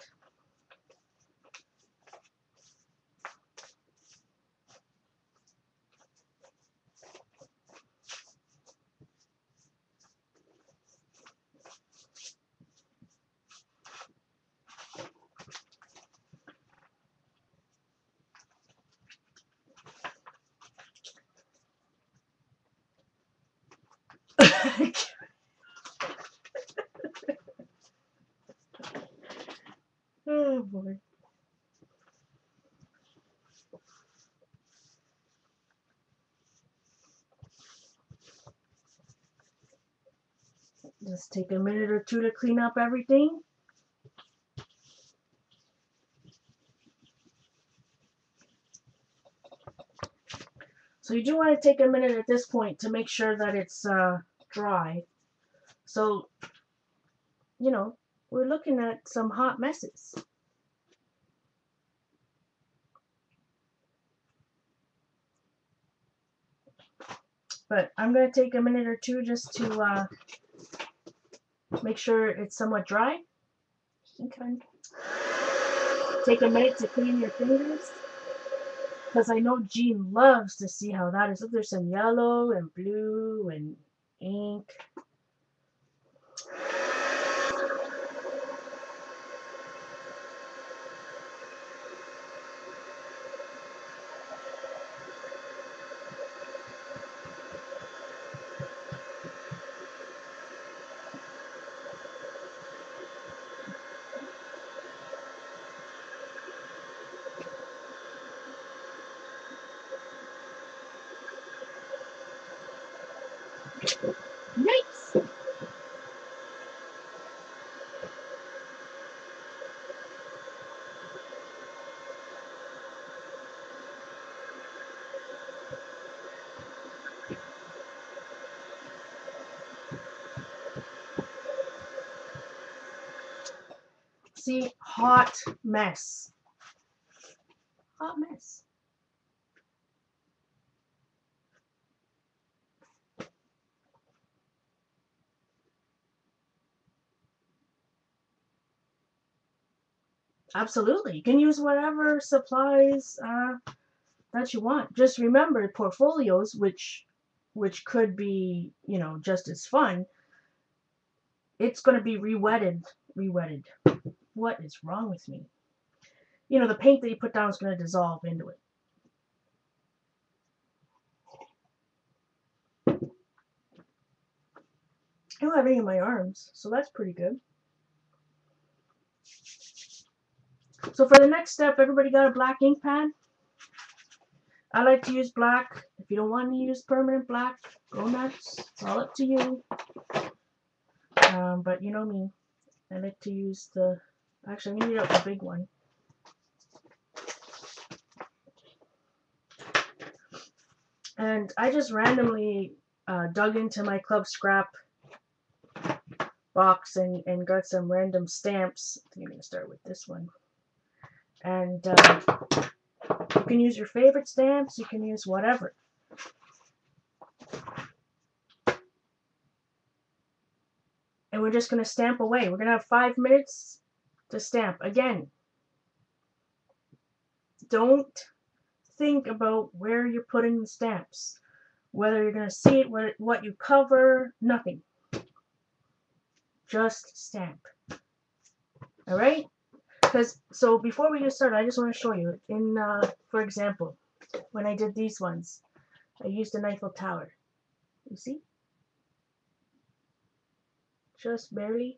Oh boy. Just take a minute or two to clean up everything. So you do want to take a minute at this point to make sure that it's dry. So, you know, we're looking at some hot messes. But I'm going to take a minute or two just to make sure it's somewhat dry. Okay. Take a minute to clean your fingers. Because I know Jean loves to see how that is. Look, there's some yellow and blue and ink. Yikes! See, hot mess. Hot mess. Absolutely. You can use whatever supplies that you want. Just remember, portfolios, which could be, you know, just as fun, it's going to be re-wetted. What is wrong with me? You know, the paint that you put down is going to dissolve into it. I don't have any in my arms, so that's pretty good. So for the next step, everybody got a black ink pad? I like to use black. If you don't want to use permanent black, go nuts. It's all up to you. But you know me. I like to use the... Actually, I'm going to get out the big one. And I just randomly dug into my Club Scrap box and got some random stamps. I think I'm going to start with this one. And you can use your favorite stamps. You can use whatever. And we're just going to stamp away. We're going to have 5 minutes to stamp. Again, don't think about where you're putting the stamps. Whether you're going to see it, what you cover, nothing. Just stamp. Alright? So before we get started, I just want to show you. For example, when I did these ones, I used an Eiffel Tower. You see? Just barely.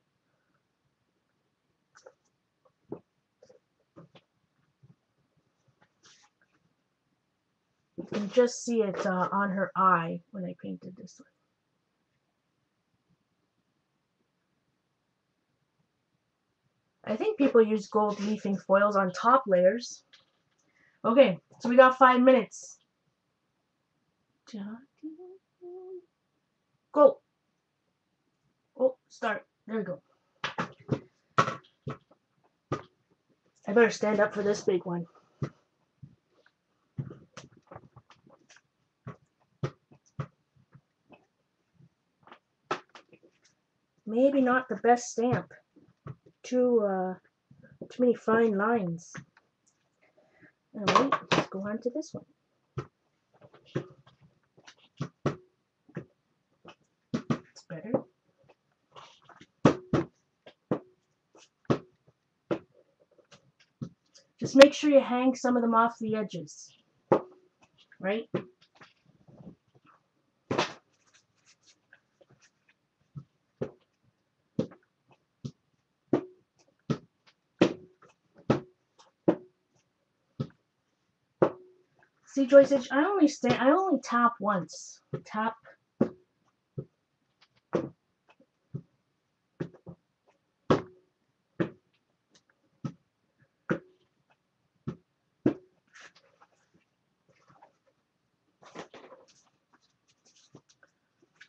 You can just see it on her eye when I painted this one. I think people use gold leafing foils on top layers. Okay, so we got 5 minutes. Go. Oh, start. There we go. I better stand up for this big one. Maybe not the best stamp. Too many fine lines. Alright, let's go on to this one. It's better. Just make sure you hang some of them off the edges, right? See, Joyce, I only tap once. Tap.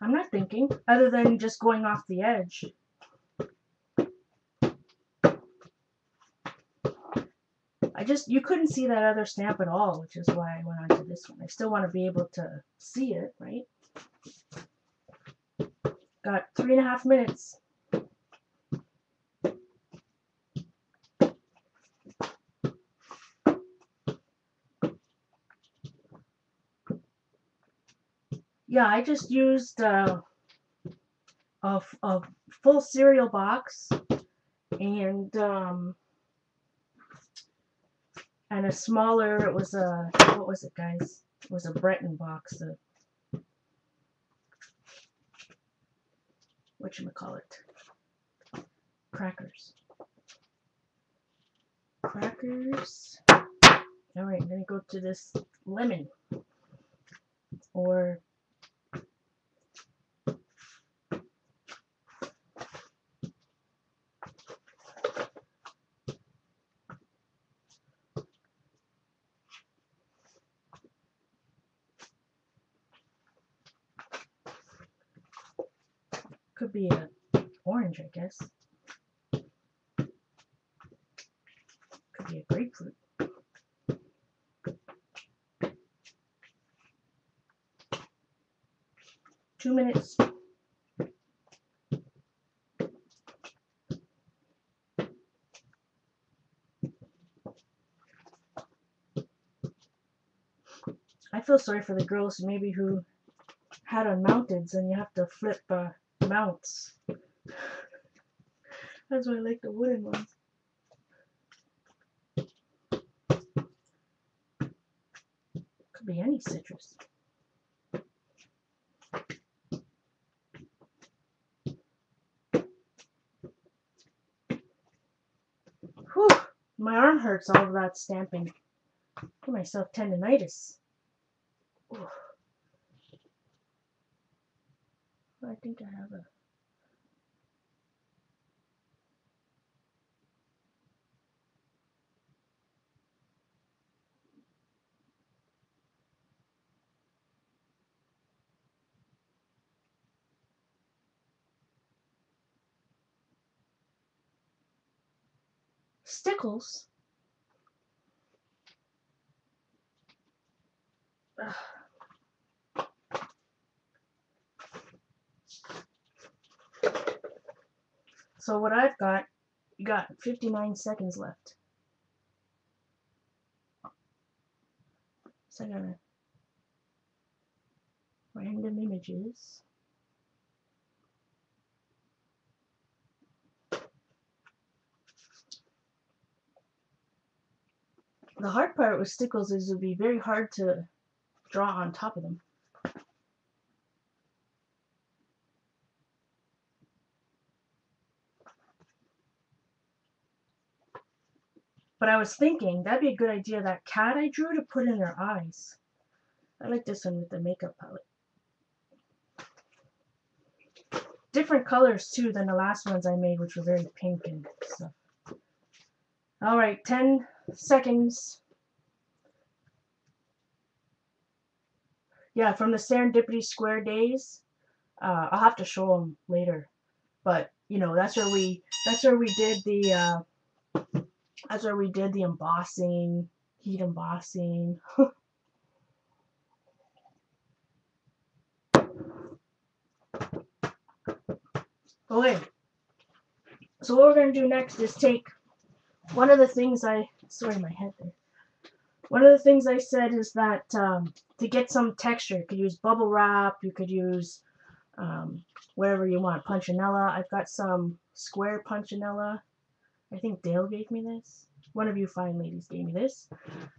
I'm not thinking, other than just going off the edge. You couldn't see that other stamp at all, which is why I went on to this one. I still want to be able to see it, right? Got 3.5 minutes. Yeah, I just used a full cereal box and a smaller. It was a, what was it, guys? It was a Breton box. Whatchamacallit? Crackers. All right, I'm gonna go to this lemon, or could be a orange, I guess. Could be a grapefruit. Two minutes. I feel sorry for the girls maybe who had on mounteds and you have to flip mounts. That's why I like the wooden ones. Could be any citrus. Whew, my arm hurts all of that stamping. Give myself tendonitis. Ooh. I think I have a... Stickles? Ugh. So what I've got, you got 59 seconds left. So I gotta random images. The hard part with stickles is it would be very hard to draw on top of them. But I was thinking that'd be a good idea, that cat I drew, to put in their eyes. I like this one with the makeup palette. Different colors too than the last ones I made, which were very pink and stuff. Alright, 10 seconds. Yeah, from the Serendipity Square days. I'll have to show them later, but you know that's where we did the embossing, heat embossing. Okay, so what we're gonna do next is take one of the things sorry my head there. One of the things I said is that to get some texture, you could use bubble wrap, you could use whatever you want, punchinella. I've got some square punchinella. I think Dale gave me this. One of you fine ladies gave me this.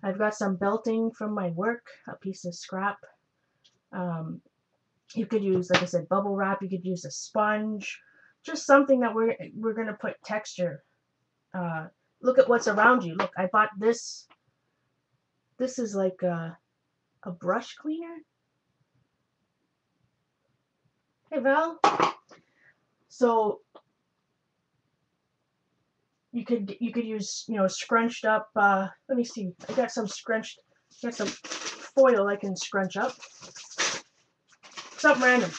I've got some belting from my work, a piece of scrap. You could use, like I said, bubble wrap. You could use a sponge, just something that we're gonna put texture. Look at what's around you. Look, I bought this. This is like a brush cleaner. Hey Val. So you could use, you know, scrunched up. Let me see. I got some foil I can scrunch up. Something random.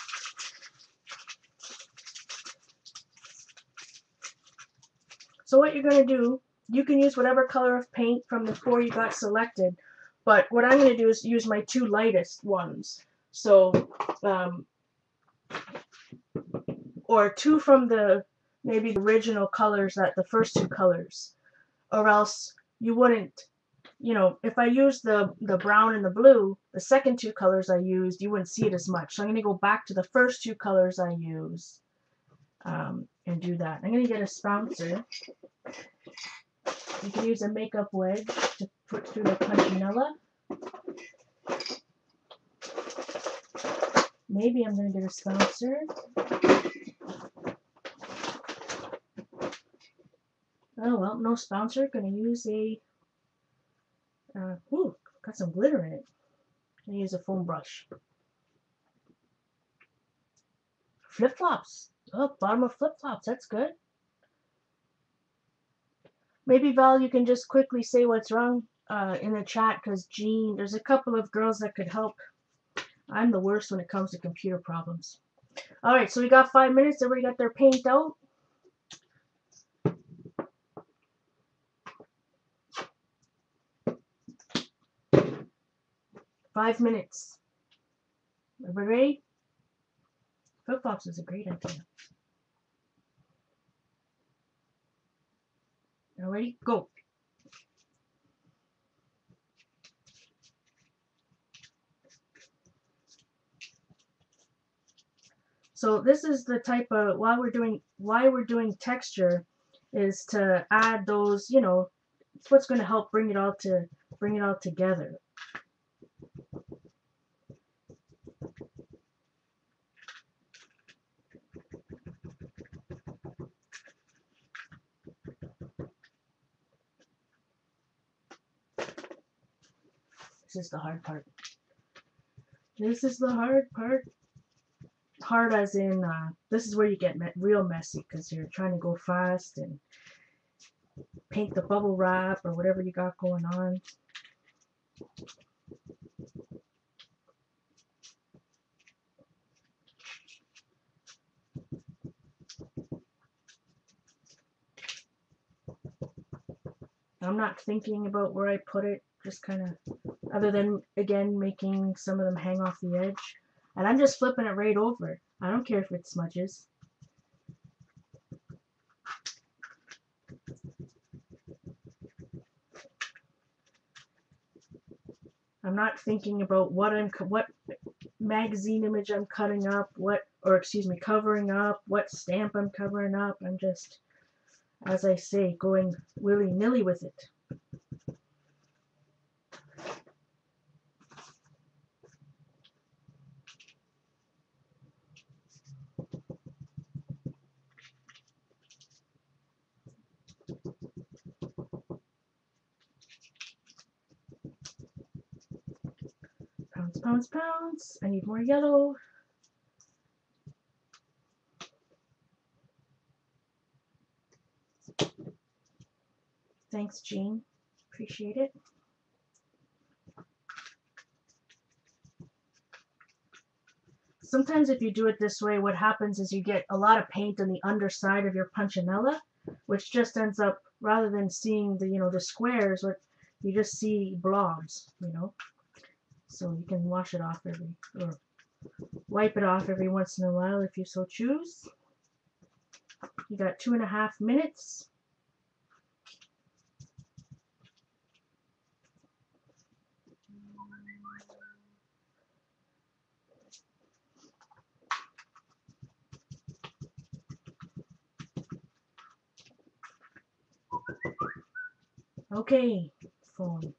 So what you're going to do, you can use whatever color of paint from the 4 you got selected, but what I'm going to do is use my 2 lightest ones. So, or 2 from maybe the original colors, the first 2 colors, or else you wouldn't, you know, if I use the brown and the blue, the second 2 colors I used, you wouldn't see it as much. So I'm going to go back to the first 2 colors I used and do that. I'm going to get a spouncer. You can use a makeup wedge to put through the punchinella. Maybe I'm going to get a spouncer. Oh well, no spouncer. Going to use a ooh, got some glitter in it. I'm going to use a foam brush. Flip-flops. Oh, bottom of flip-flops. That's good. Maybe Val, you can just quickly say what's wrong in the chat, because Jean, there's a couple of girls that could help. I'm the worst when it comes to computer problems. All right, so we got 5 minutes. Everybody got their paint out. Five minutes. Everybody ready? Flip-flops is a great idea. All ready? Go. So this is the type of why we're doing texture is to add those, you know, it's what's going to help bring it all together. This is the hard part. This is the hard part. Hard as in, this is where you get real messy because you're trying to go fast and paint the bubble wrap or whatever you got going on. I'm not thinking about where I put it, just kind of, other than, again, making some of them hang off the edge. And I'm just flipping it right over. I don't care if it smudges. I'm not thinking about what magazine image I'm cutting up, covering up, what stamp I'm covering up. I'm just, as I say, going willy-nilly with it. Pounce, pounce, pounce. I need more yellow. Thanks, Jean. Appreciate it. sometimes if you do it this way, what happens is you get a lot of paint on the underside of your punchinella, which just ends up, rather than seeing the, the squares, what you just see blobs, So you can wash it off or wipe it off every once in a while if you so choose. You got 2.5 minutes. Okay, phone.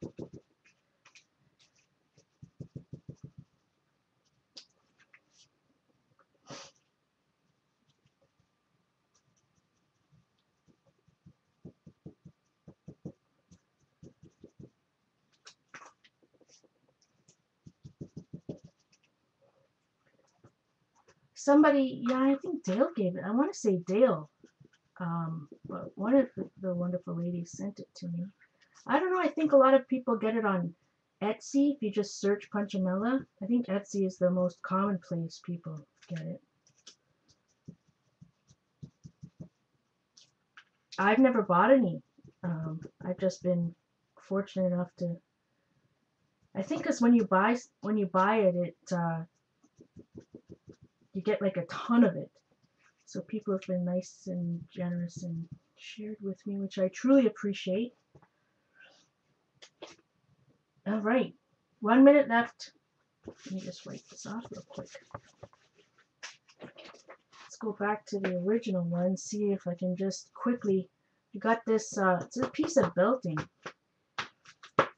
Somebody, yeah, I think Dale gave it. I want to say Dale. But one of the wonderful ladies sent it to me. I don't know. I think a lot of people get it on Etsy. If you just search Punchinella, I think Etsy is the most common place people get it. I've never bought any. I've just been fortunate enough to. I think because when you buy it, you get like a ton of it. So people have been nice and generous and shared with me, which I truly appreciate. All right, 1 minute left. Let me just wipe this off real quick. Let's go back to the original one, see if I can just quickly. You got this, it's a piece of belting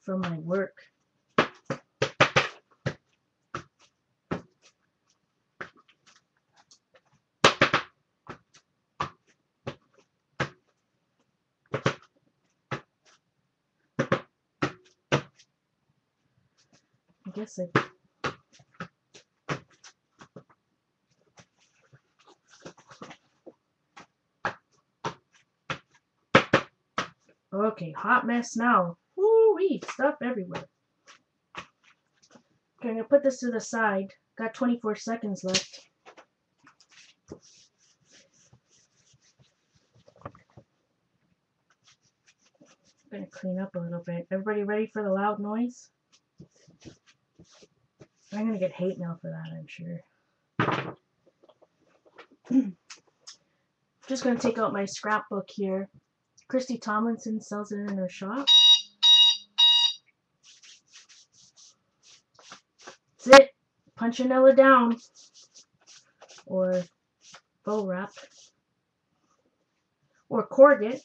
from my work. I guess okay, hot mess now. Woo-wee, stuff everywhere. Okay, I'm gonna put this to the side. Got 24 seconds left. I'm gonna clean up a little bit. Everybody ready for the loud noise? I'm gonna get hate mail for that, I'm sure. Just gonna take out my scrapbook here. Christy Tomlinson sells it in her shop. That's it. Punchinella down. Or faux wrap. Or corrugate,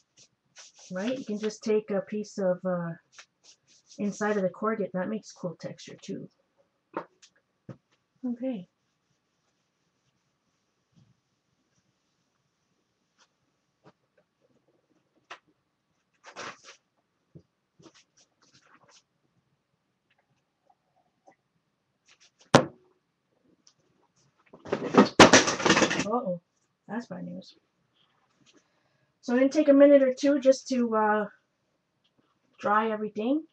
right? You can just take a piece of inside of the corrugate. That makes cool texture too. Okay. Uh-oh, that's bad news. So I'm going to take a minute or two just to dry everything.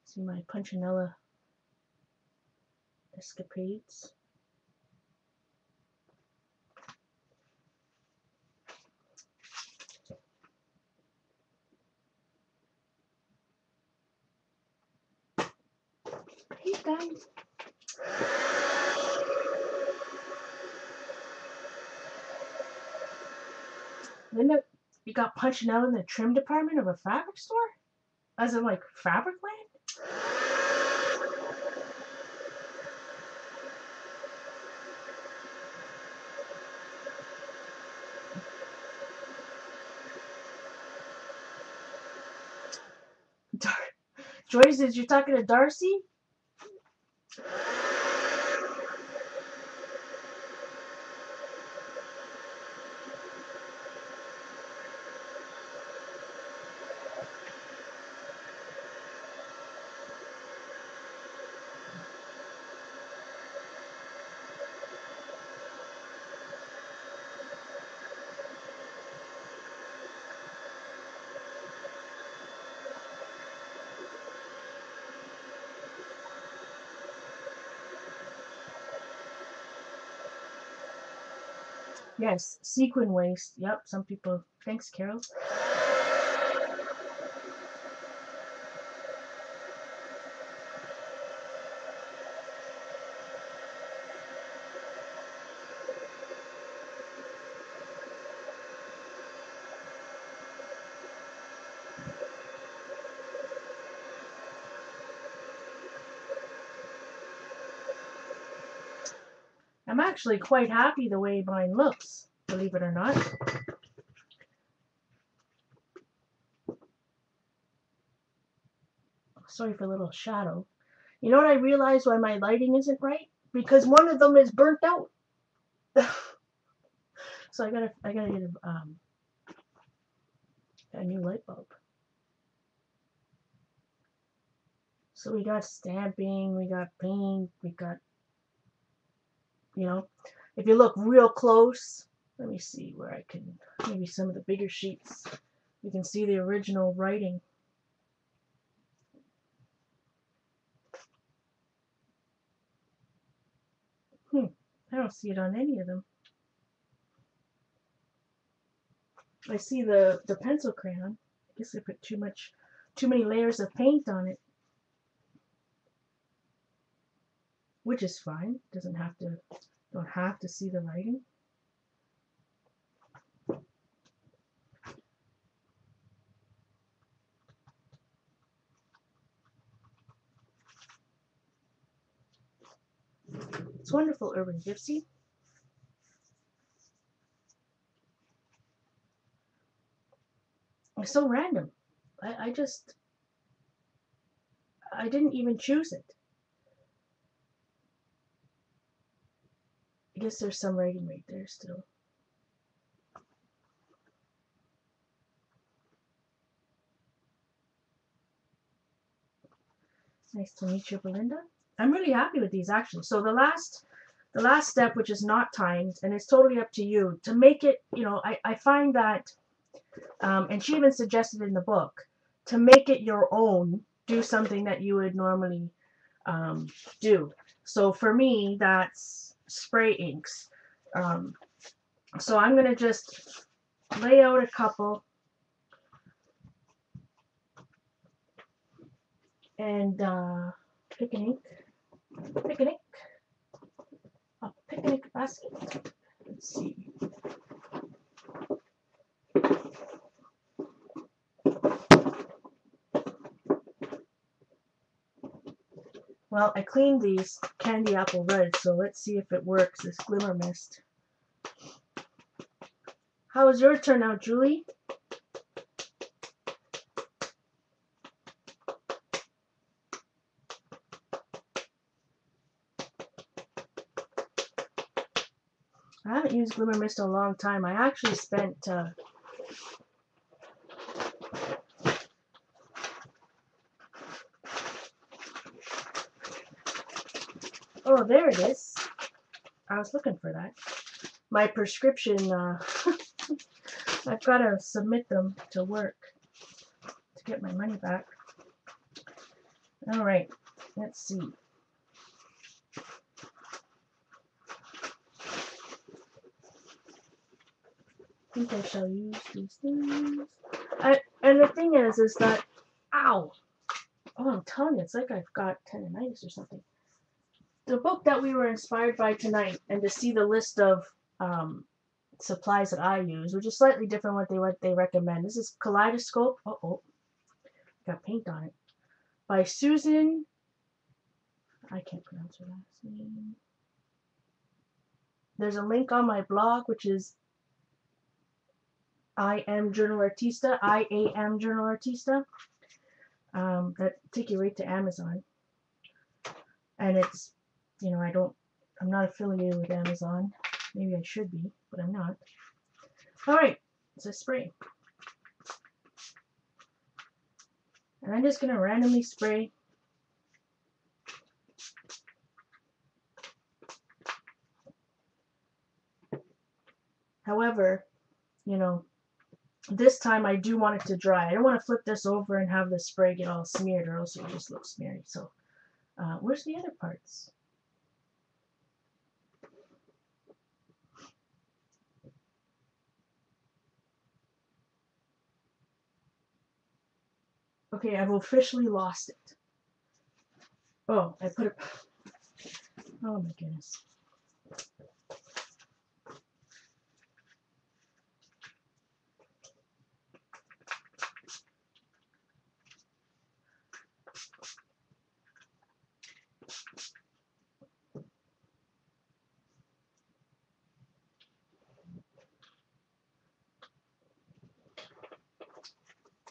See my Punchinella escapades. Hey guys. Linda, you got Punchinella in the trim department of a fabric store? As in like fabric land? Joyce, did you talking to Darcy? Yes, sequin waist. Yep, some people. Thanks, Carol. I'm actually quite happy the way mine looks, believe it or not. Sorry for a little shadow. You know what I realized why my lighting isn't right? Because one of them is burnt out. So I gotta get a new light bulb. So we got stamping, we got paint, we got, you know, if you look real close, let me see where I can, maybe some of the bigger sheets, you can see the original writing. I don't see it on any of them. I see the pencil crayon. I guess I put too many layers of paint on it, which is fine. Don't have to see the writing. It's wonderful, Urban Gypsy. It's so random. I just, I didn't even choose it. I guess there's some writing right there still. Nice to meet you, Belinda. I'm really happy with these actually. So the last step, which is not timed, and it's totally up to you to make it. You know, I find that, and she even suggested in the book to make it your own. Do something that you would normally um, do. So for me, that's spray inks. Um, so I'm gonna just lay out a couple and pick an ink. Pick an ink. A picnic basket. Let's see. Well, I cleaned these candy apple red, so let's see if it works, this glimmer mist. How was your turnout, Julie? I haven't used glimmer mist in a long time. I actually spent oh, there it is. I was looking for that. My prescription, I've got to submit them to work to get my money back. All right, let's see. I think I shall use these things. And the thing is that, ow! Oh, I'm telling you, it's like I've got tendonitis or something. The book that we were inspired by tonight, and to see the list of supplies that I use, which is slightly different what they recommend. This is Kaleidoscope. Oh, got paint on it. By Susan. I can't pronounce her last name. There's a link on my blog, which is I am JournalArtista. JournalArtista. That take you right to Amazon. And it's, you know, I'm not affiliated with Amazon. Maybe I should be, but I'm not. All right, it's a spray. And I'm just going to randomly spray. However, you know, this time I do want it to dry. I don't want to flip this over and have the spray get all smeared, or else it just looks smeary. So, where's the other parts? Okay, I've officially lost it. Oh, I put it. Oh my goodness.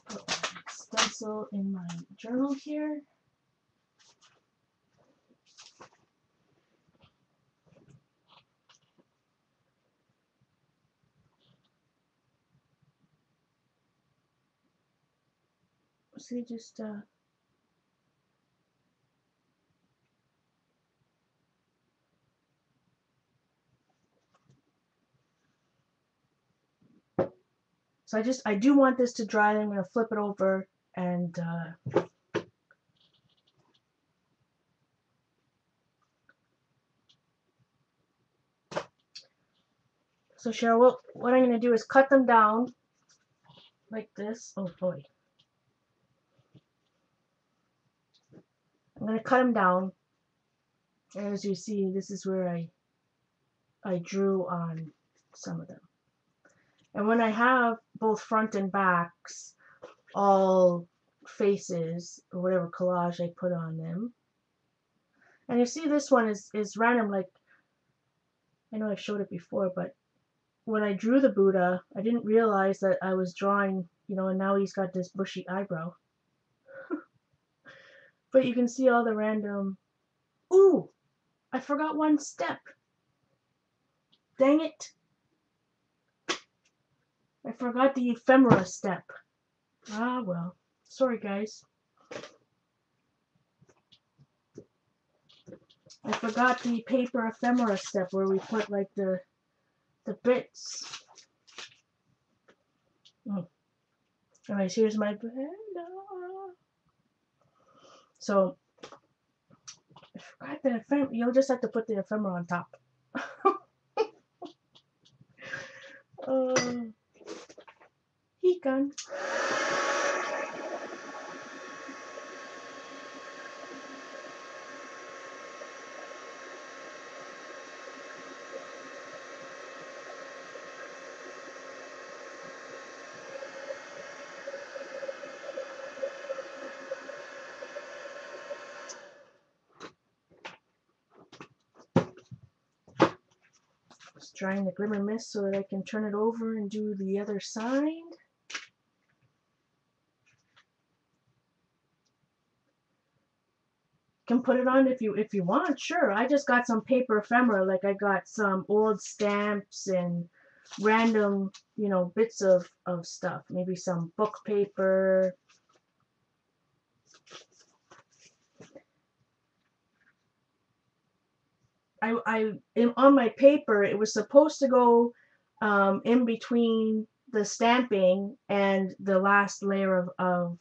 Put my stencil in my journal here. See, just so I do want this to dry. I'm going to flip it over and so Cheryl, what I'm going to do is cut them down like this. Oh boy. I'm going to cut them down. And as you see, this is where I drew on some of them. And when I have both front and backs, all faces, or whatever collage I put on them. And you see this one is random, like, I know I've showed it before, but when I drew the Buddha, I didn't realize that I was drawing, you know, and now he's got this bushy eyebrow. But you can see all the random, ooh, I forgot one step. Dang it. I forgot the ephemera step. Ah, well. Sorry, guys. I forgot the paper ephemera step where we put like the bits. Anyways, here's my banana. So I forgot the ephemera. You'll just have to put the ephemera on top. Heat gun. Just drying the glimmer mist so that I can turn it over and do the other side. Can put it on if you want, sure. I just got some paper ephemera, like I got some old stamps and random, you know, bits of stuff. Maybe some book paper. On my paper, it was supposed to go in between the stamping and the last layer of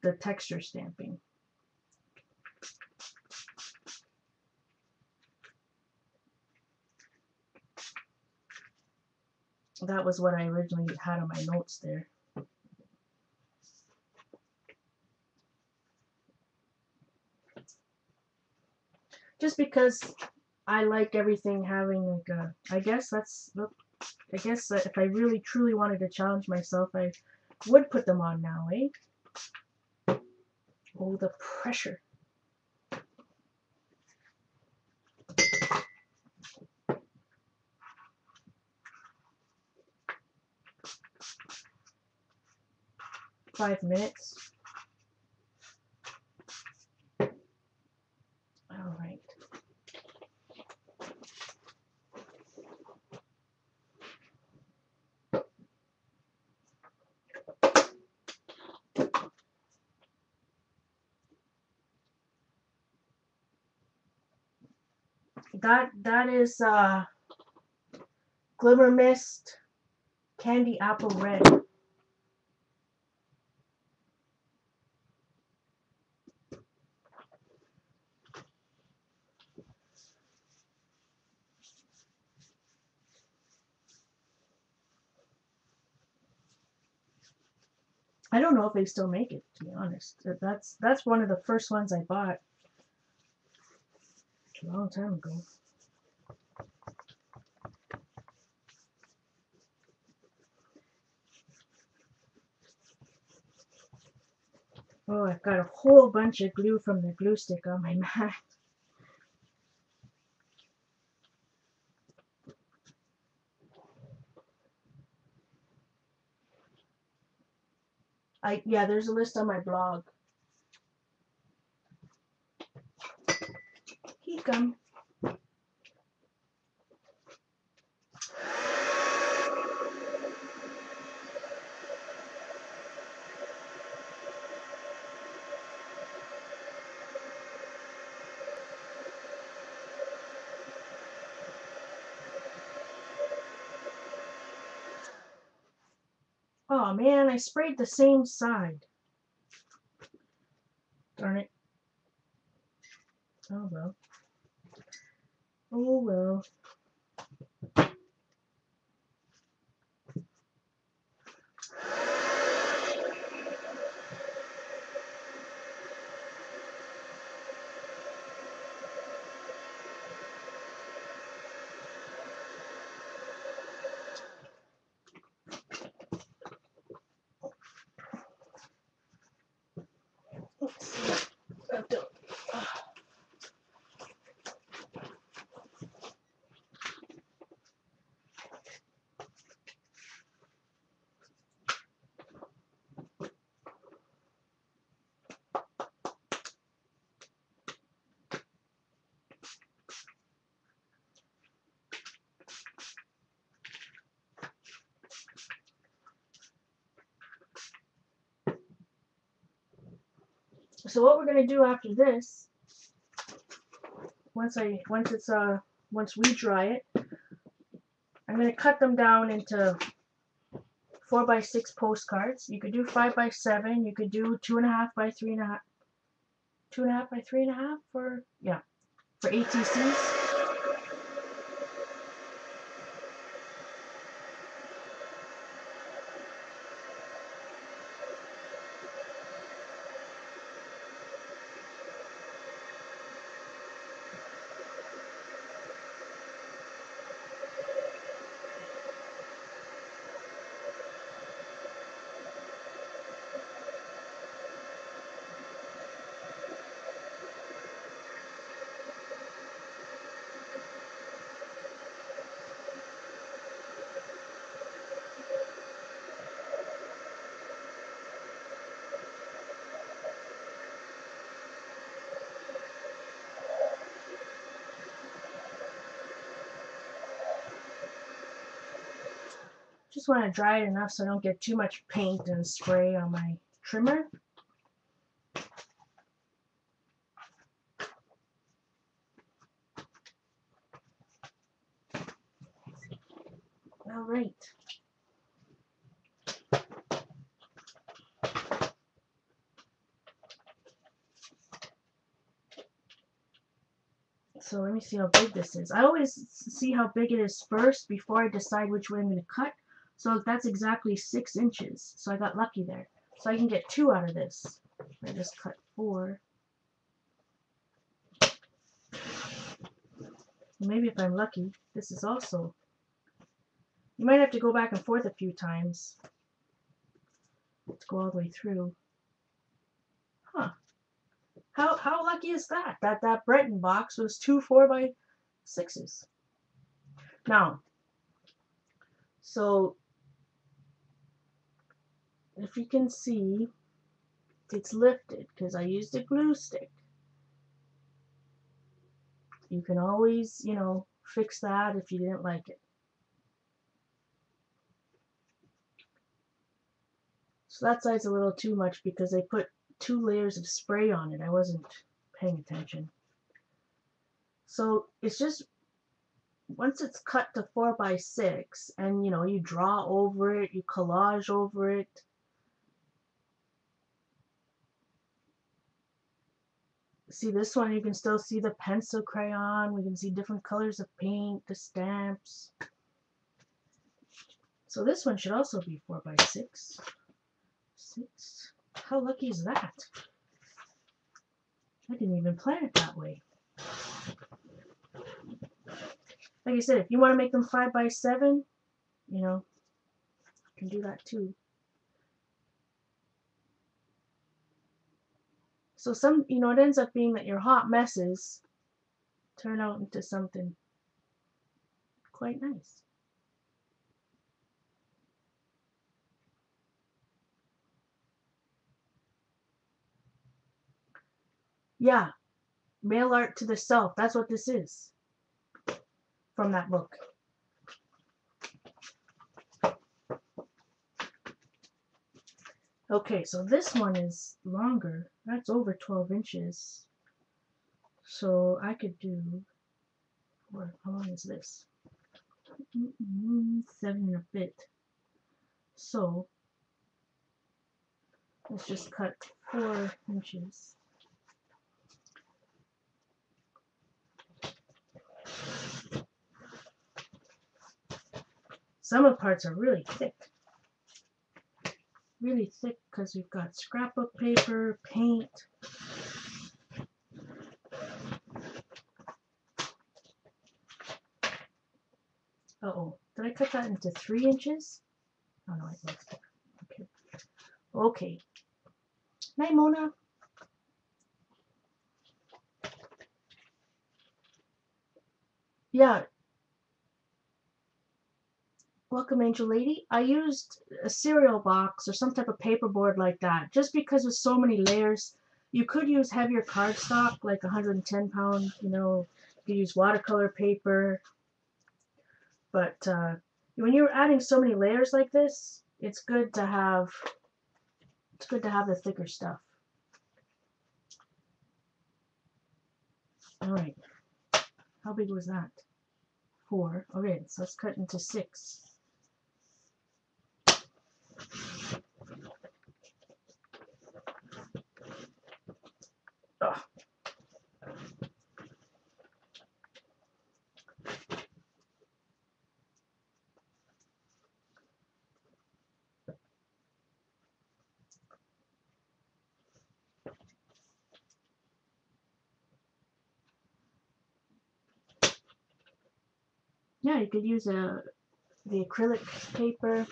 the texture stamping. That was what I originally had on my notes there. Just because I like everything having like a, I guess if I really truly wanted to challenge myself, I would put them on now, eh? Oh, the pressure. Five minutes. All right. That is Glimmer Mist Candy Apple Red. I don't know if they still make it, to be honest. That's one of the first ones I bought a long time ago. Oh, I've got a whole bunch of glue from the glue stick on my mat. Yeah, there's a list on my blog. Here you come. Oh man, I sprayed the same side. Darn it. Oh well. Oh well. Let's see. So what we're gonna do after this, once we dry it, I'm gonna cut them down into 4x6 postcards. You could do 5x7. You could do 2.5 by 3.5. 2.5 by 3.5 for ATCs. Just want to dry it enough so I don't get too much paint and spray on my trimmer. All right. So let me see how big this is. I always see how big it is first before I decide which way I'm going to cut. So that's exactly 6 inches. So I got lucky there. So I can get 2 out of this. I just cut 4. Maybe if I'm lucky, this is also... You might have to go back and forth a few times to go all the way through. Huh. How lucky is that? That Breton box was 2 4x6s. Now, so if you can see, it's lifted because I used a glue stick. You can always, fix that if you didn't like it. So that side's a little too much because they put 2 layers of spray on it. I wasn't paying attention. So it's just, once it's cut to 4x6 and you draw over it, you collage over it, see this one, you can still see the pencil crayon. We can see different colors of paint, the stamps. So this one should also be 4x6. 6. How lucky is that? I didn't even plan it that way. Like I said, if you want to make them 5 by 7, you know, you can do that too. So some, you know, it ends up being that your hot messes turn out into something quite nice. Yeah, mail art to the self. That's what this is from that book. Okay, so this one is longer. That's over 12 inches. So I could do, or how long is this? 7 and a bit. So let's just cut 4 inches. Some of the parts are really thick. Really thick because we've got scrapbook paper, paint. Uh-oh, did I cut that into 3 inches? Oh no, I think so. Okay. Okay. Night, Mona. Yeah. Welcome, Angel Lady. I used a cereal box or some type of paperboard like that, just because with so many layers. You could use heavier cardstock, like 110 pound, you know, you could use watercolor paper. But when you're adding so many layers like this, it's good to have the thicker stuff. All right. How big was that? 4. Okay, so let's cut into 6. Ugh. Yeah, you could use the acrylic paper.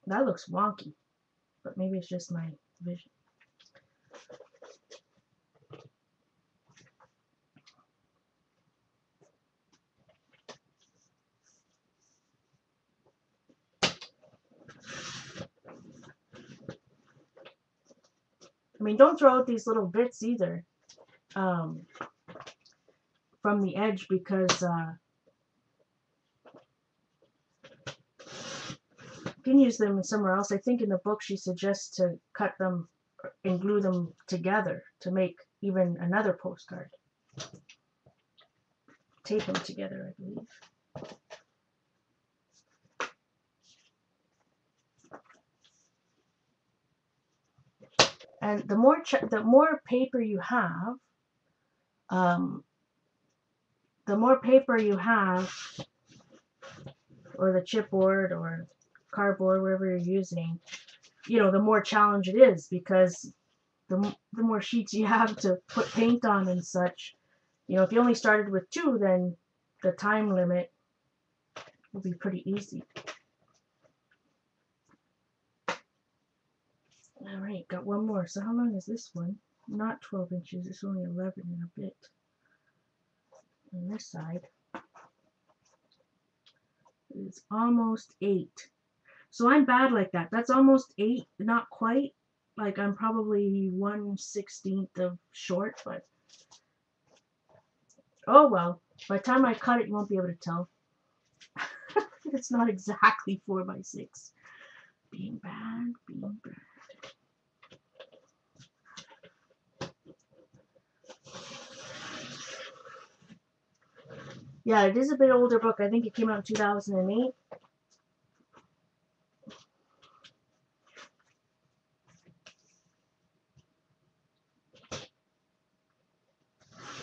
That looks wonky, but maybe it's just my vision. I mean, don't throw out these little bits either from the edge, because you can use them somewhere else. I think in the book she suggests to cut them and glue them together to make even another postcard. Tape them together, I believe. And the more paper you have, or the chipboard or cardboard, whatever you're using, you know, the more challenge it is, because the more sheets you have to put paint on and such. You know, if you only started with 2, then the time limit will be pretty easy. All right, got one more. So how long is this one? Not 12 inches. It's only 11 and a bit. On this side, it's almost 8. So I'm bad like that. That's almost 8, not quite. Like I'm probably 1/16 of short, but oh well. By the time I cut it, you won't be able to tell. It's not exactly 4 by 6. Being bad, being bad. Yeah, it is a bit older book. I think it came out in 2008.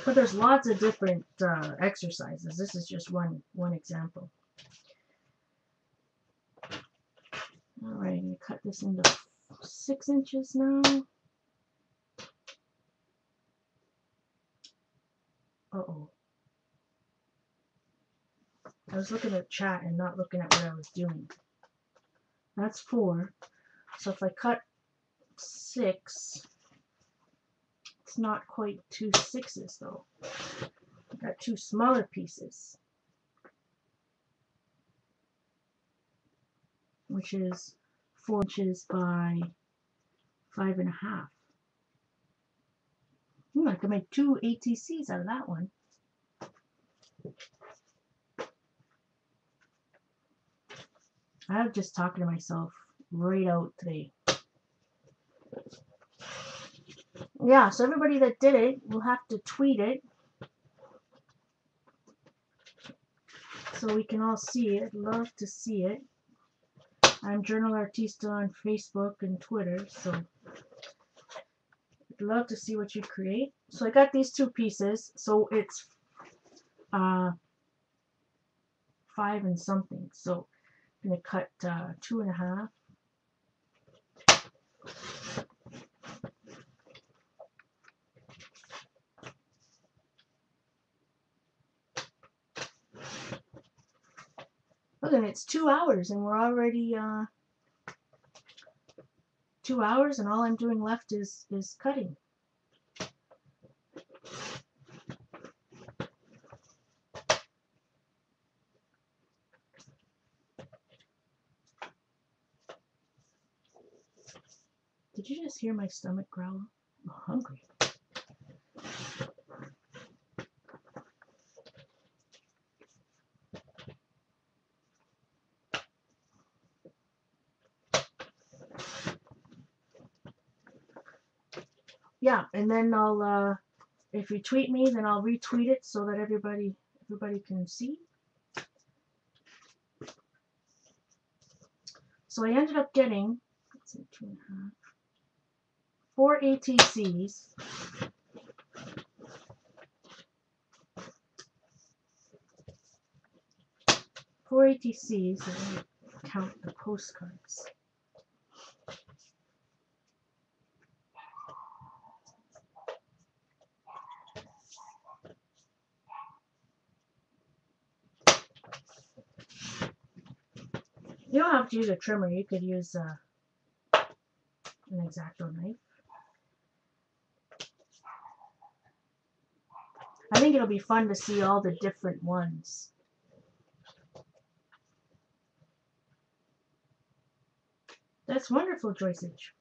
But there's lots of different exercises. This is just one example. All right, I'm going to cut this into 6 inches now. Uh-oh. I was looking at chat and not looking at what I was doing. That's 4. So if I cut 6, it's not quite 2 6s though. I've got 2 smaller pieces, which is 4 inches by 5.5. I can make 2 ATCs out of that one. I'm just talking to myself right out today. Yeah, so everybody that did it will have to tweet it so we can all see it. I'd love to see it. I'm JournalArtista on Facebook and Twitter, so I'd love to see what you create. So I got these 2 pieces, so it's 5 and something. So I'm going to cut 2.5. Look, and it's 2 hours, and we're already 2 hours, and all I'm doing left is cutting. Did you just hear my stomach growl? I'm hungry. Yeah, and then I'll if you tweet me, then I'll retweet it so that everybody can see. So I ended up getting, let's see, 2.5, 4 ATCs. Four ATCs, and then count the postcards. You don't have to use a trimmer. You could use an X-Acto knife. I think it'll be fun to see all the different ones. That's wonderful, Joyceage.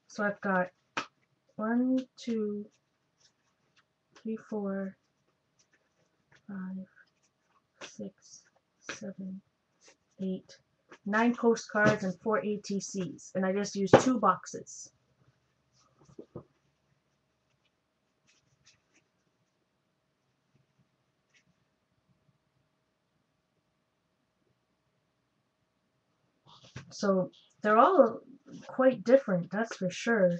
So I've got 1, 2, 3, 4, 5, 6, 7, 8, 9 postcards and 4 ATCs, and I just used 2 boxes. So they're all quite different, that's for sure.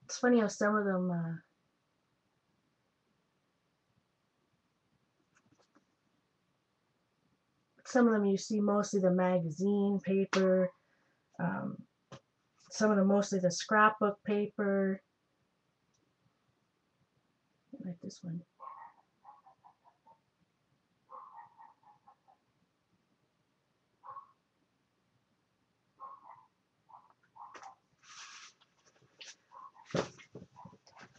It's funny how some of them you see mostly the magazine paper, some of them mostly the scrapbook paper, like this one.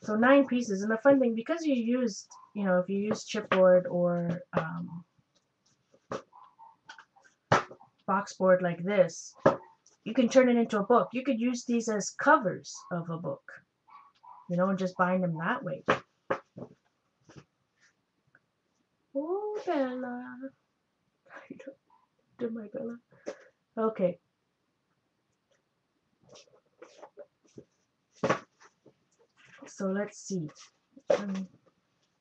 So 9 pieces, and the fun thing, because you used, if you use chipboard or boxboard like this, you can turn it into a book. You could use these as covers of a book, and just bind them that way. Oh. Bella. I don't do my Bella. Okay. So let's see.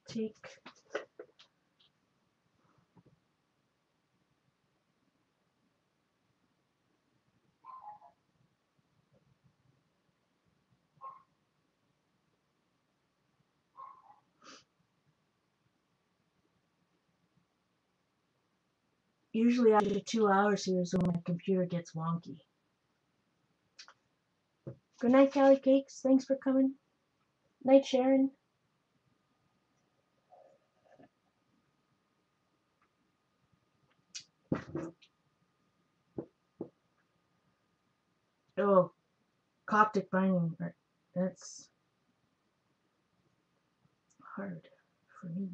Take. Usually after 2 hours here is when my computer gets wonky. Good night, Callie Cakes. Thanks for coming. Night, Sharon. Oh, Coptic binding. That's hard for me.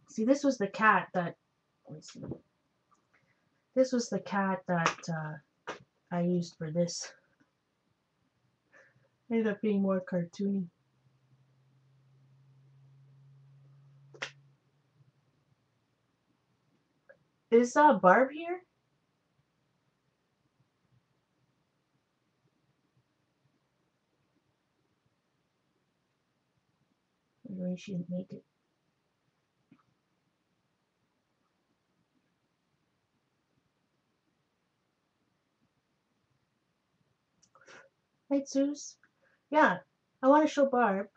See, this was the cat that. Let me see. This was the cat that I used for this. Ended up being more cartoony. Is Barb here? Maybe she didn't make it. Night, Zeus. Yeah, I want to show Barb.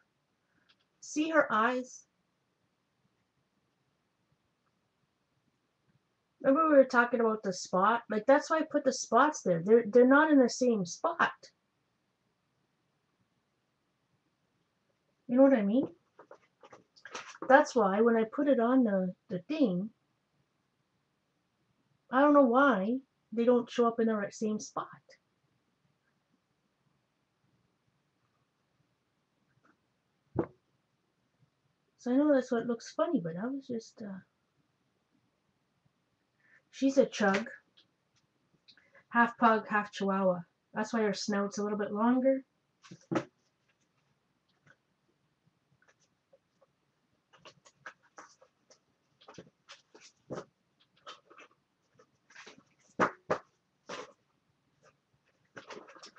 See her eyes? Remember we were talking about the spot? Like, that's why I put the spots there. They're not in the same spot. You know what I mean? That's why when I put it on the thing, I don't know why they don't show up in the same spot. So I know that's what looks funny, but I was just, she's a chug. Half pug, half chihuahua. That's why her snout's a little bit longer.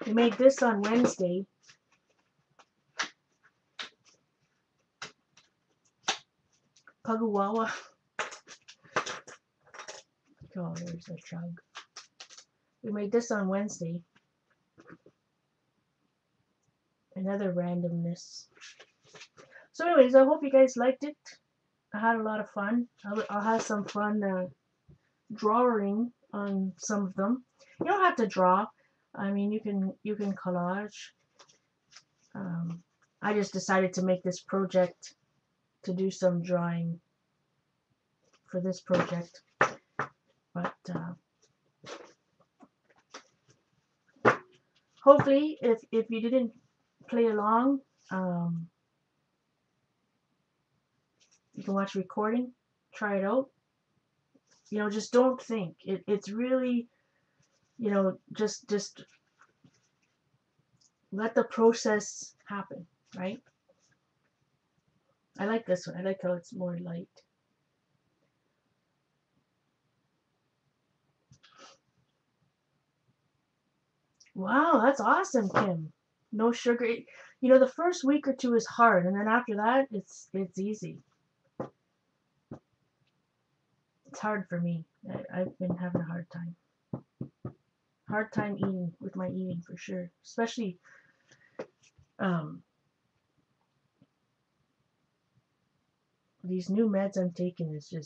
We made this on Wednesday. Pugawawa. Oh, there's a chug. We made this on Wednesday. Another randomness. So anyways, I hope you guys liked it. I had a lot of fun. I'll have some fun drawing on some of them. You don't have to draw. I mean, you can collage. I just decided to make this project to do some drawing for this project. But hopefully, if you didn't play along, you can watch a recording, try it out. You know, just don't think. It's really, you know, just let the process happen, right? I like this one. I like how it's more light. Wow, that's awesome, Kim. No sugar. You know, the first week or two is hard, and then after that, it's easy. It's hard for me. I've been having a hard time. Hard time eating with my eating for sure. Especially these new meds I'm taking is just